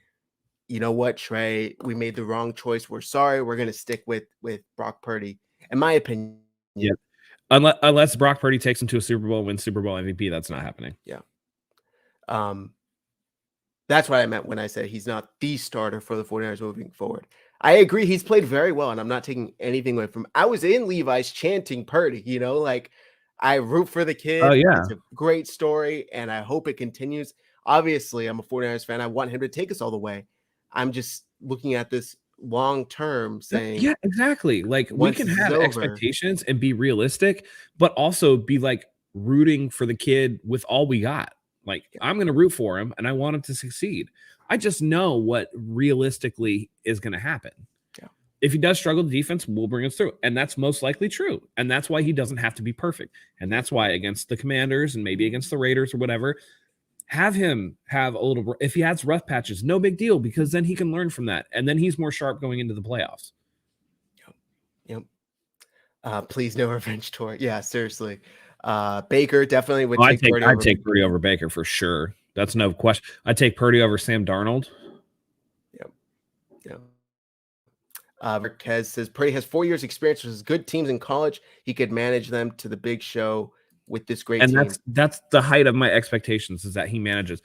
S1: you know what, Trey, we made the wrong choice. We're sorry. We're going to stick with Brock Purdy, in my opinion.
S2: Yeah. Unless Brock Purdy takes him to a Super Bowl, wins Super Bowl MVP, that's not happening.
S1: Yeah. That's what I meant when I said he's not the starter for the 49ers moving forward. I agree. He's played very well, and I'm not taking anything away from him. I was in Levi's chanting Purdy, like I root for the kid.
S2: Oh, yeah.
S1: It's a great story, and I hope it continues. Obviously, I'm a 49ers fan. I want him to take us all the way. I'm just looking at this long term saying,
S2: yeah, exactly. Like, we can have expectations and be realistic, but also be like rooting for the kid with all we got. Like, I'm going to root for him and I want him to succeed. I just know what realistically is going to happen.
S1: Yeah.
S2: If he does struggle, the defense will bring us through. And that's most likely true. And that's why he doesn't have to be perfect. And that's why against the Commanders and maybe against the Raiders or whatever, have him have a little, if he has rough patches, no big deal, because then he can learn from that. And then he's more sharp going into the playoffs.
S1: Yep. Please no revenge tour. Yeah, seriously. Baker definitely would
S2: I'd take Purdy over Baker for sure. That's no question. I'd take Purdy over Sam Darnold.
S1: Yep. Marquez says Purdy has 4 years experience with good teams in college. He could manage them to the big show with this great team.
S2: And that's the height of my expectations, is that he manages.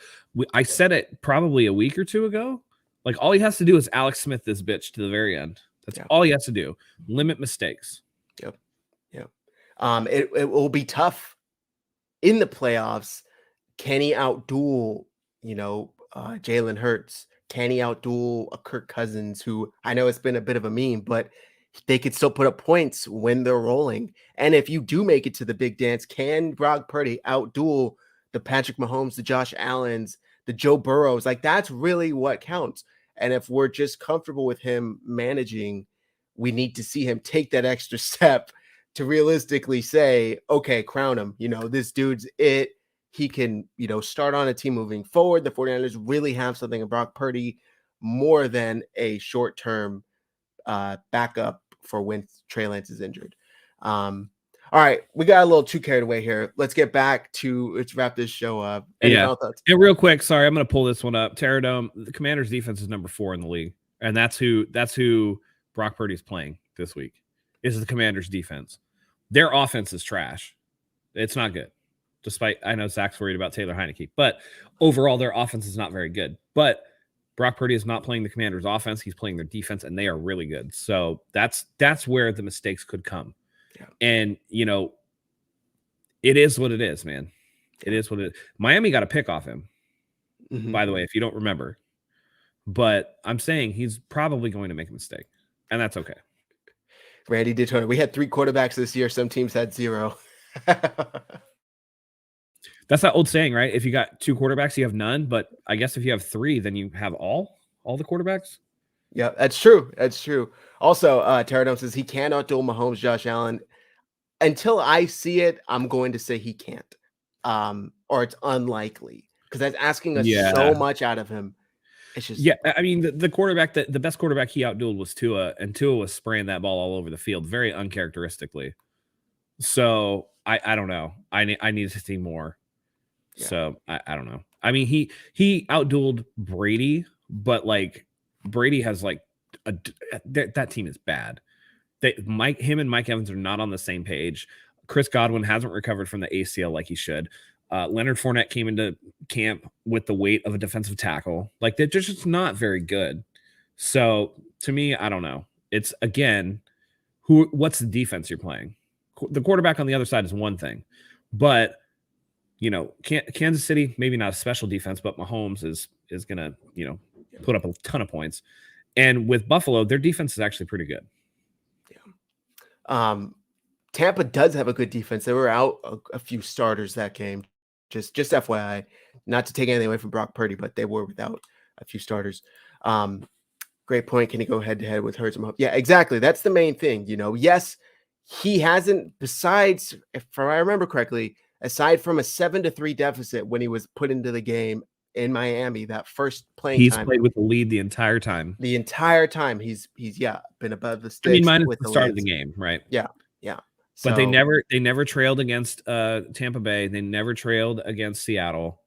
S2: I said it probably a week or two ago. Like, all he has to do is Alex Smith this bitch to the very end. That's all he has to do. Limit mistakes.
S1: Yep. It will be tough in the playoffs. Can he outduel, Jalen Hurts? Can he outduel a Kirk Cousins, who I know it's been a bit of a meme, but they could still put up points when they're rolling. And if you do make it to the big dance, can Brock Purdy outduel the Patrick Mahomes, the Josh Allens, the Joe Burrows? Like, that's really what counts. And if we're just comfortable with him managing, we need to see him take that extra step to realistically say, okay, crown him. This dude's it. He can, start on a team moving forward. The 49ers really have something in Brock Purdy more than a short-term backup for when Trey Lance is injured. All right, we got a little too carried away here. Let's wrap this show up.
S2: And real quick, sorry, I'm going to pull this one up. Terradome, the Commanders' defense is number 4 in the league, and that's who Brock Purdy's playing this week. Is the Commanders' defense. Their offense is trash. It's not good. Despite, I know Zach's worried about Taylor Heineke, but overall their offense is not very good. But Brock Purdy is not playing the Commanders' offense. He's playing their defense, and they are really good. So that's where the mistakes could come. Yeah. And, it is what it is, man. It is what it is. Miami got a pick off him,
S1: Mm-hmm.
S2: by the way, if you don't remember. But I'm saying he's probably going to make a mistake, and that's okay.
S1: Randy Daytona. We had 3 quarterbacks this year. Some teams had 0.
S2: That's that old saying, right? If you got 2 quarterbacks, you have none. But I guess if you have 3, then you have all the quarterbacks.
S1: Yeah, that's true. That's true. Also, Pterodome says he cannot duel Mahomes, Josh Allen. Until I see it, I'm going to say he can't. Or it's unlikely because that's asking us so much out of him. It's just
S2: I mean the quarterback the best quarterback he outdueled was Tua, and Tua was spraying that ball all over the field very uncharacteristically. So I don't know. I need to see more. Yeah. So I don't know. I mean he outdueled Brady, but like Brady has like that team is bad. Him and Mike Evans are not on the same page. Chris Godwin hasn't recovered from the ACL like he should. Leonard Fournette came into camp with the weight of a defensive tackle. Like they're just not very good. So to me, I don't know. It's again, what's the defense you're playing? The quarterback on the other side is one thing, but you know, Kansas City, maybe not a special defense, but Mahomes is gonna, you know, put up a ton of points. And with Buffalo, their defense is actually pretty good.
S1: Yeah. Tampa does have a good defense. They were out a few starters that game. Just FYI, not to take anything away from Brock Purdy, but they were without a few starters. Great point. Can he go head to head with Hurts and Mahomes? Yeah, exactly. That's the main thing. You know, yes, he hasn't. Besides, if I remember correctly, aside from a 7-3 deficit when he was put into the game in Miami, that first playing time,
S2: he's played with the lead the entire time.
S1: The entire time he's been above the sticks.
S2: I mean, minus with the start of the game, right?
S1: Yeah.
S2: So, but they never trailed against Tampa Bay. They never trailed against Seattle.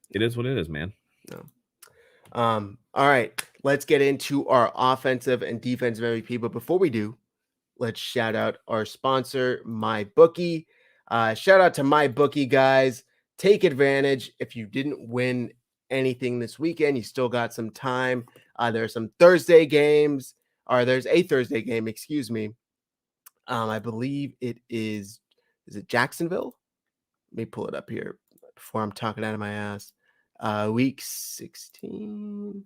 S2: It is what it is, man.
S1: No. All right, let's get into our offensive and defensive MVP. But before we do, let's shout out our sponsor, MyBookie. Shout out to MyBookie, guys. Take advantage. If you didn't win anything this weekend, you still got some time. There's some Thursday games, or there's a Thursday game, excuse me. I believe it is it Jacksonville? Let me pull it up here before I'm talking out of my ass. Week 16.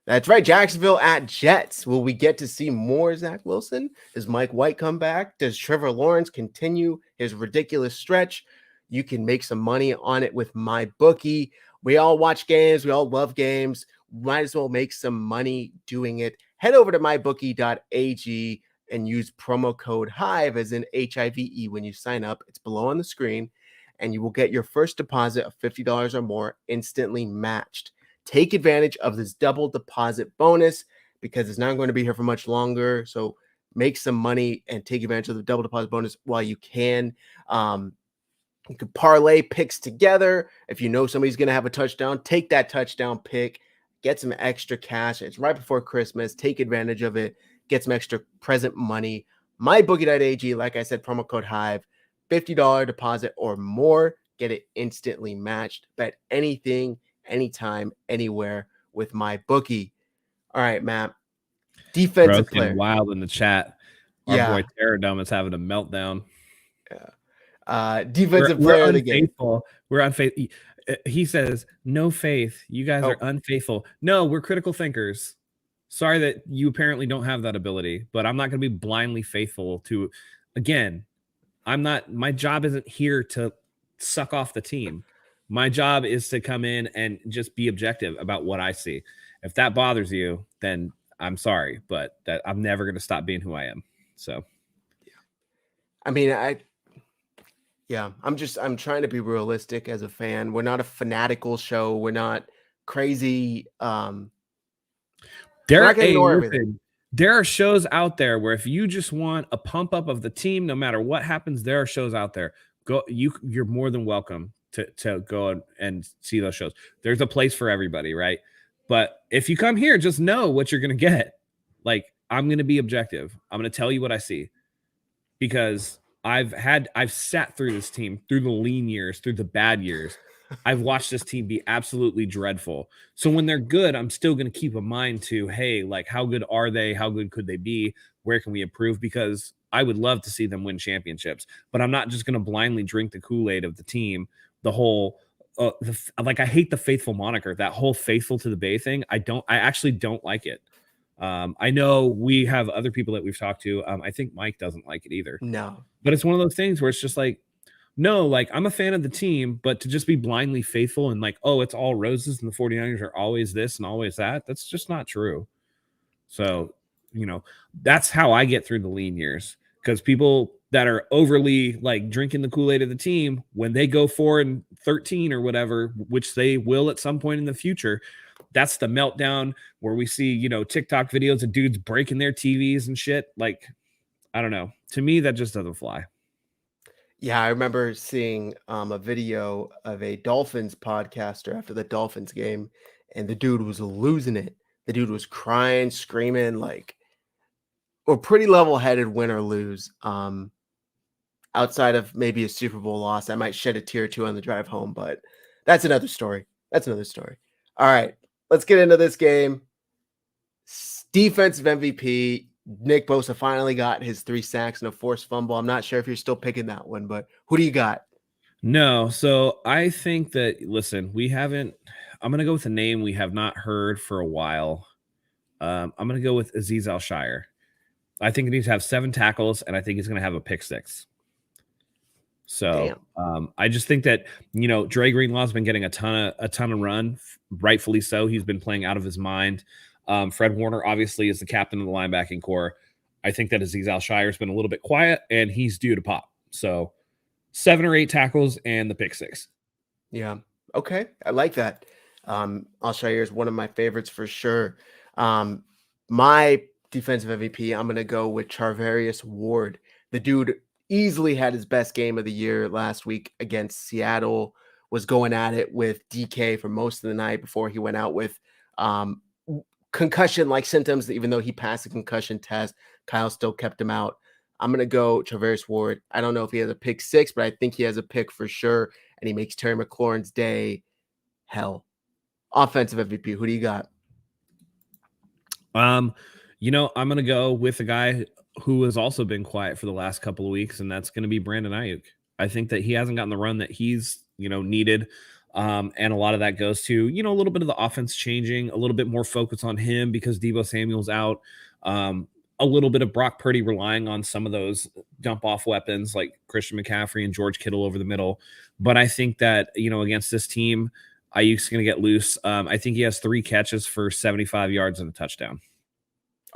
S1: That's right. Jacksonville at Jets. Will we get to see more Zach Wilson? Does Mike White come back? Does Trevor Lawrence continue his ridiculous stretch? You can make some money on it with MyBookie. We all watch games. We all love games. Might as well make some money doing it. Head over to Mybookie.ag and use promo code HIVE, as in HIVE, when you sign up. It's below on the screen, and you will get your first deposit of $50 or more instantly matched. Take advantage of this double deposit bonus because it's not going to be here for much longer. So make some money and take advantage of the double deposit bonus while you can. You can parlay picks together. If you know somebody's going to have a touchdown, take that touchdown pick, get some extra cash. It's right before Christmas. Take advantage of it. Get some extra present money. Mybookie.ag, like I said, promo code HIVE, $50 deposit or more. Get it instantly matched. Bet anything, anytime, anywhere with MyBookie. All right, Matt. Defensive player.
S2: Wild in the chat. Our boy Pterodome is having a meltdown.
S1: Yeah. Defensive player of the game.
S2: We're unfaithful. He says, no faith. You guys are unfaithful. No, we're critical thinkers. Sorry that you apparently don't have that ability, but I'm not going to be blindly faithful to, again, my job isn't here to suck off the team. My job is to come in and just be objective about what I see. If that bothers you, then I'm sorry, but that I'm never going to stop being who I am. So,
S1: I mean, I'm trying to be realistic as a fan. We're not a fanatical show. We're not crazy.
S2: There are shows out there where if you just want a pump up of the team, no matter what happens, there are shows out there. You're more than welcome to go and see those shows. There's a place for everybody, right? But if you come here, just know what you're going to get. Like, I'm going to be objective. I'm going to tell you what I see because I've sat through this team, through the lean years, through the bad years. I've watched this team be absolutely dreadful. So when they're good, I'm still going to keep a mind to, hey, like, how good are they? How good could they be? Where can we improve? Because I would love to see them win championships, but I'm not just going to blindly drink the Kool-Aid of the team the whole like I hate the faithful moniker, that whole faithful to the Bay thing. I actually don't like it. I know we have other people that we've talked to. I think Mike doesn't like it either.
S1: No.
S2: But it's one of those things where it's just like, no, like I'm a fan of the team, but to just be blindly faithful and like, oh, it's all roses and the 49ers are always this and always that, that's just not true. So, that's how I get through the lean years, because people that are overly like drinking the Kool-Aid of the team, when they go 4-13 or whatever, which they will at some point in the future, that's the meltdown where we see, TikTok videos of dudes breaking their TVs and shit. Like, I don't know. To me, that just doesn't fly.
S1: Yeah, I remember seeing a video of a Dolphins podcaster after the Dolphins game, and the dude was losing it. The dude was crying, screaming, like, or pretty level-headed, win or lose. Outside of maybe a Super Bowl loss, I might shed a tear or two on the drive home, but that's another story. That's another story. All right, let's get into this game. Defensive MVP. Nick Bosa finally got his 3 sacks and a forced fumble. I'm not sure if you're still picking that one, but who do you got?
S2: No, so I think that, listen, I'm going to go with a name we have not heard for a while. I'm going to go with Azeez Al-Shire. I think he needs to have 7 tackles, and I think he's going to have a pick 6. So I just think that, Dre Greenlaw's been getting a ton of run, rightfully so. He's been playing out of his mind. Fred Warner obviously is the captain of the linebacking core. I think that Azeez Al-Shire's been a little bit quiet, and he's due to pop. So 7 or 8 tackles and the pick 6.
S1: Yeah. Okay. I like that. Al-Shire is one of my favorites for sure. My defensive MVP, I'm going to go with Charvarius Ward. The dude easily had his best game of the year last week against Seattle, was going at it with DK for most of the night before he went out with concussion-like symptoms. Even though he passed the concussion test, Kyle still kept him out. I'm going to go Charvarius Ward. I don't know if he has a pick 6, but I think he has a pick for sure, and he makes Terry McLaurin's day hell. Offensive MVP, who do you got?
S2: I'm going to go with a guy who has also been quiet for the last couple of weeks, and that's going to be Brandon Ayuk. I think that he hasn't gotten the run that he's, needed. And a lot of that goes to, a little bit of the offense changing, a little bit more focus on him because Deebo Samuel's out. A little bit of Brock Purdy relying on some of those dump off weapons like Christian McCaffrey and George Kittle over the middle. But I think that, against this team, Ayuk's going to get loose. I think he has 3 catches for 75 yards and a touchdown.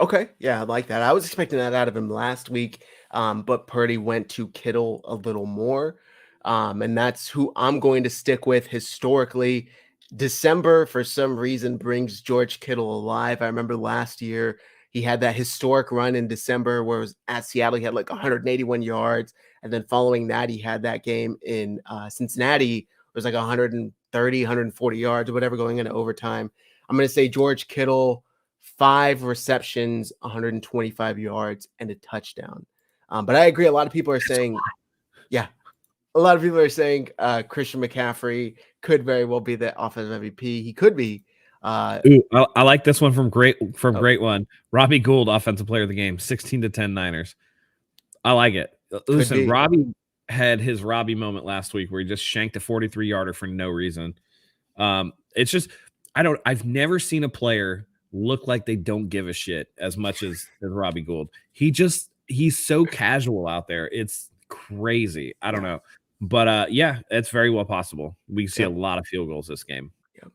S1: Okay. Yeah, I like that. I was expecting that out of him last week, but Purdy went to Kittle a little more. And that's who I'm going to stick with historically. December, for some reason, brings George Kittle alive. I remember last year he had that historic run in December where it was at Seattle. He had like 181 yards. And then following that, he had that game in Cincinnati. It was like 130, 140 yards or whatever going into overtime. I'm going to say George Kittle, 5 receptions, 125 yards, and a touchdown. But I agree. A lot of people are saying, Christian McCaffrey could very well be the offensive MVP. He could be.
S2: Ooh, I like this one from Great One. Robbie Gould, offensive player of the game, 16-10 Niners. I like it. Listen, Robbie had his Robbie moment last week where he just shanked a 43-yarder for no reason. It's just I've never seen a player look like they don't give a shit as much as Robbie Gould. He's so casual out there. It's crazy. I don't know. But it's very well possible. We see a lot of field goals this game.
S1: Yeah.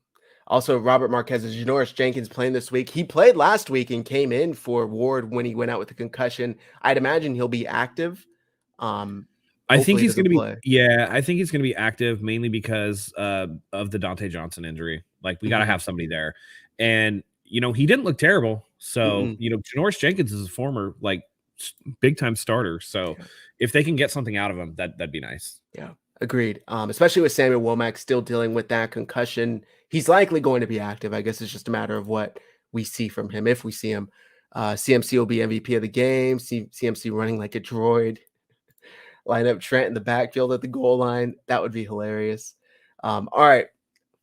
S1: Also, Robert Marquez's Janoris Jenkins playing this week. He played last week and came in for Ward when he went out with a concussion. I'd imagine he'll be active.
S2: I think he's going to be. Yeah, I think he's going to be active mainly because of the Dante Johnson injury. Like we got to have somebody there, and he didn't look terrible. So Janoris Jenkins is a former big time starter. So if they can get something out of him, that'd be nice.
S1: Yeah, agreed. Especially with Samuel Womack still dealing with that concussion, he's likely going to be active. I guess it's just a matter of what we see from him. If we see him, CMC will be MVP of the game. CMC running like a droid. Line up Trent in the backfield at the goal line. That would be hilarious. All right.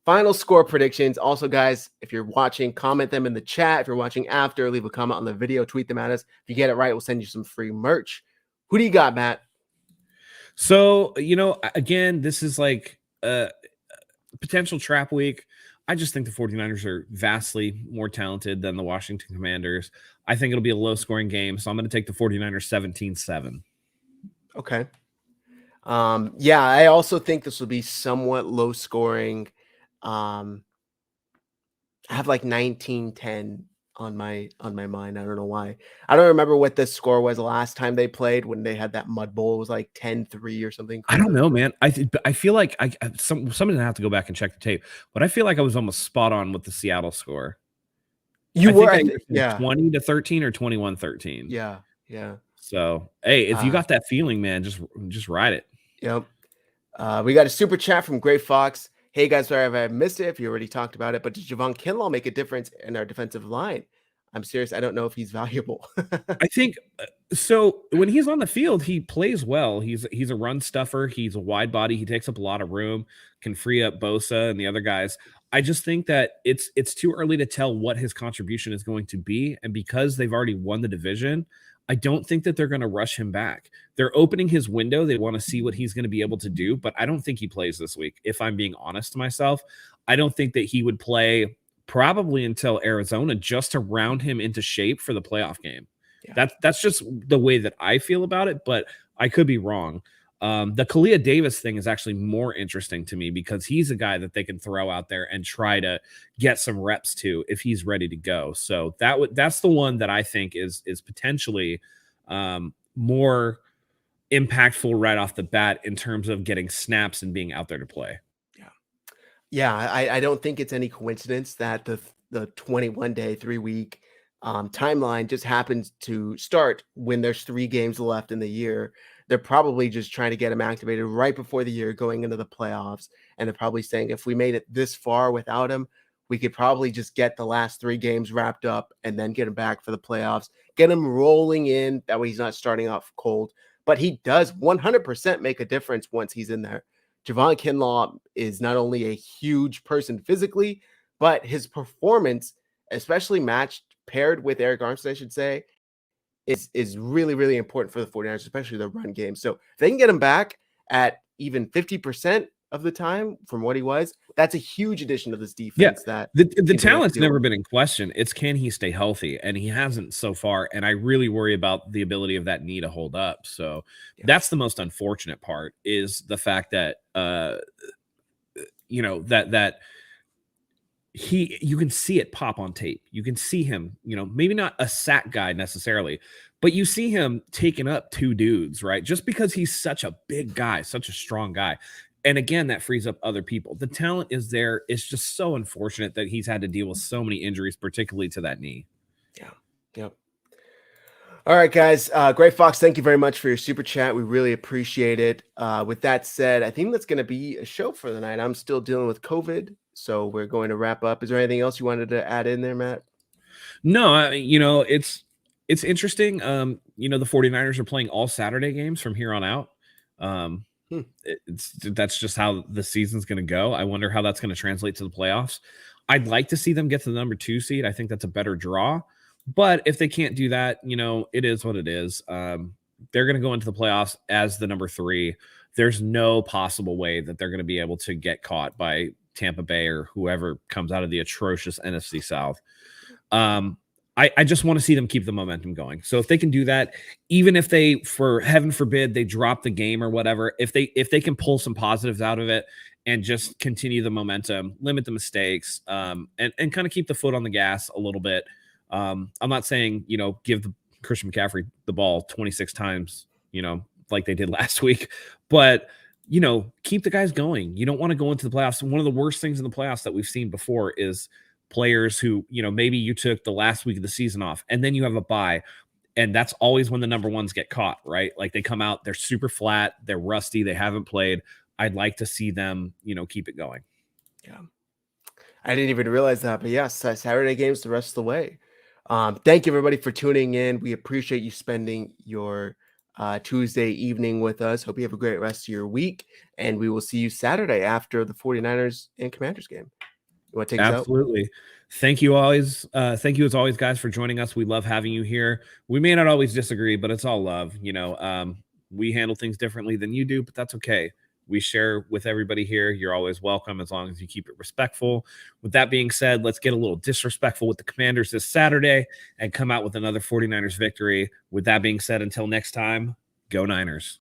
S1: Final score predictions. Also, guys, if you're watching, comment them in the chat. If you're watching after, leave a comment on the video, tweet them at us. If you get it right, we'll send you some free merch. Who do you got, Matt?
S2: So, again, this is like potential trap week. I just think the 49ers are vastly more talented than the Washington Commanders. I think it'll be a low-scoring game, so I'm going to take the 49ers 17-7.
S1: Okay. Yeah, I also think this will be somewhat low scoring. I have like 19-10 on my mind. I don't know why. I don't remember what the score was the last time they played when they had that mud bowl. It was like 10-3 or something
S2: I don't
S1: crazy.
S2: know, man. I feel like somebody have to go back and check the tape, but I feel like I was almost spot on with the Seattle score.
S1: You
S2: I
S1: were,
S2: think I either said
S1: yeah,
S2: 20-13 or 21-13.
S1: yeah, yeah.
S2: So, hey, if you
S1: Uh,
S2: got that feeling, man, just ride it.
S1: yep. We got a super chat from Gray Fox. Hey guys, sorry if I missed it, if you already talked about it, but does Javon Kinlaw make a difference in our defensive line? I'm serious. I don't know if he's valuable.
S2: I think so. When he's on the field, he plays well. He's a run stuffer. He's a wide body. He takes up a lot of room. Can free up Bosa and the other guys. I just think that it's too early to tell what his contribution is going to be, and because they've already won the division, I don't think that they're going to rush him back. They're opening his window. They want to see what he's going to be able to do, but I don't think he plays this week. If I'm being honest to myself, I don't think that he would play probably until Arizona, just to round him into shape for the playoff game.
S1: Yeah.
S2: That's just the way that I feel about it, but I could be wrong. The Kalia Davis thing is actually more interesting to me because he's a guy that they can throw out there and try to get some reps to if he's ready to go. So that's the one that I think is potentially more impactful right off the bat in terms of getting snaps and being out there to play.
S1: Yeah, I don't think it's any coincidence that the 21-day, 3-week timeline just happens to start when there's 3 games left in the year. They're probably just trying to get him activated right before the year going into the playoffs. And they're probably saying if we made it this far without him, we could probably just get the last 3 games wrapped up and then get him back for the playoffs, get him rolling in. That way he's not starting off cold. But he does 100% make a difference once he's in there. Javon Kinlaw is not only a huge person physically, but his performance, especially paired with Eric Armstead, I should say, is really, really important for the 49ers, especially the run game. So if they can get him back at even 50% of the time from what he was, that's a huge addition to this defense.
S2: Yeah,
S1: That
S2: the talent's never been in question. It's can he stay healthy, and he hasn't so far. And I really worry about the ability of that knee to hold up. So that's the most unfortunate part, is the fact that that you can see it pop on tape. You can see him, maybe not a sack guy necessarily, but you see him taking up 2 dudes, right? Just because he's such a big guy, such a strong guy. And again, that frees up other people. The talent is there. It's just so unfortunate that he's had to deal with so many injuries, particularly to that knee.
S1: Yeah. Yep. All right, guys. Gray Fox, thank you very much for your super chat. We really appreciate it. With that said, I think that's going to be a show for the night. I'm still dealing with COVID, so we're going to wrap up. Is there anything else you wanted to add in there, Matt?
S2: No, it's interesting. The 49ers are playing all Saturday games from here on out. That's just how the season's going to go. I wonder how that's going to translate to the playoffs. I'd like to see them get to the number 2 seed. I think that's a better draw. But if they can't do that, it is what it is. They're going to go into the playoffs as the number 3. There's no possible way that they're going to be able to get caught by Tampa Bay or whoever comes out of the atrocious NFC South. I just want to see them keep the momentum going. So if they can do that, even if they, for heaven forbid, they drop the game or whatever, if they can pull some positives out of it and just continue the momentum, limit the mistakes, and kind of keep the foot on the gas a little bit. I'm not saying, give Christian McCaffrey the ball 26 times, like they did last week, but keep the guys going. You don't want to go into the playoffs. One of the worst things in the playoffs that we've seen before is players who, maybe you took the last week of the season off and then you have a bye, and that's always when the number 1s get caught, right? Like they come out, they're super flat, they're rusty, they haven't played. I'd like to see them, keep it going.
S1: Yeah. I didn't even realize that, but yes, Saturday games the rest of the way. Thank you everybody for tuning in. We appreciate you spending your Tuesday evening with us. Hope you have a great rest of your week, and we will see you Saturday after the 49ers and Commanders game. You want to take us out?
S2: Absolutely. Thank you always. Thank you as always, guys, for joining us. We love having you here. We may not always disagree, but it's all love. We handle things differently than you do, but that's okay. we share with everybody here. You're always welcome as long as you keep it respectful. With that being said, let's get a little disrespectful with the Commanders this Saturday and come out with another 49ers victory. With that being said, until next time, go Niners.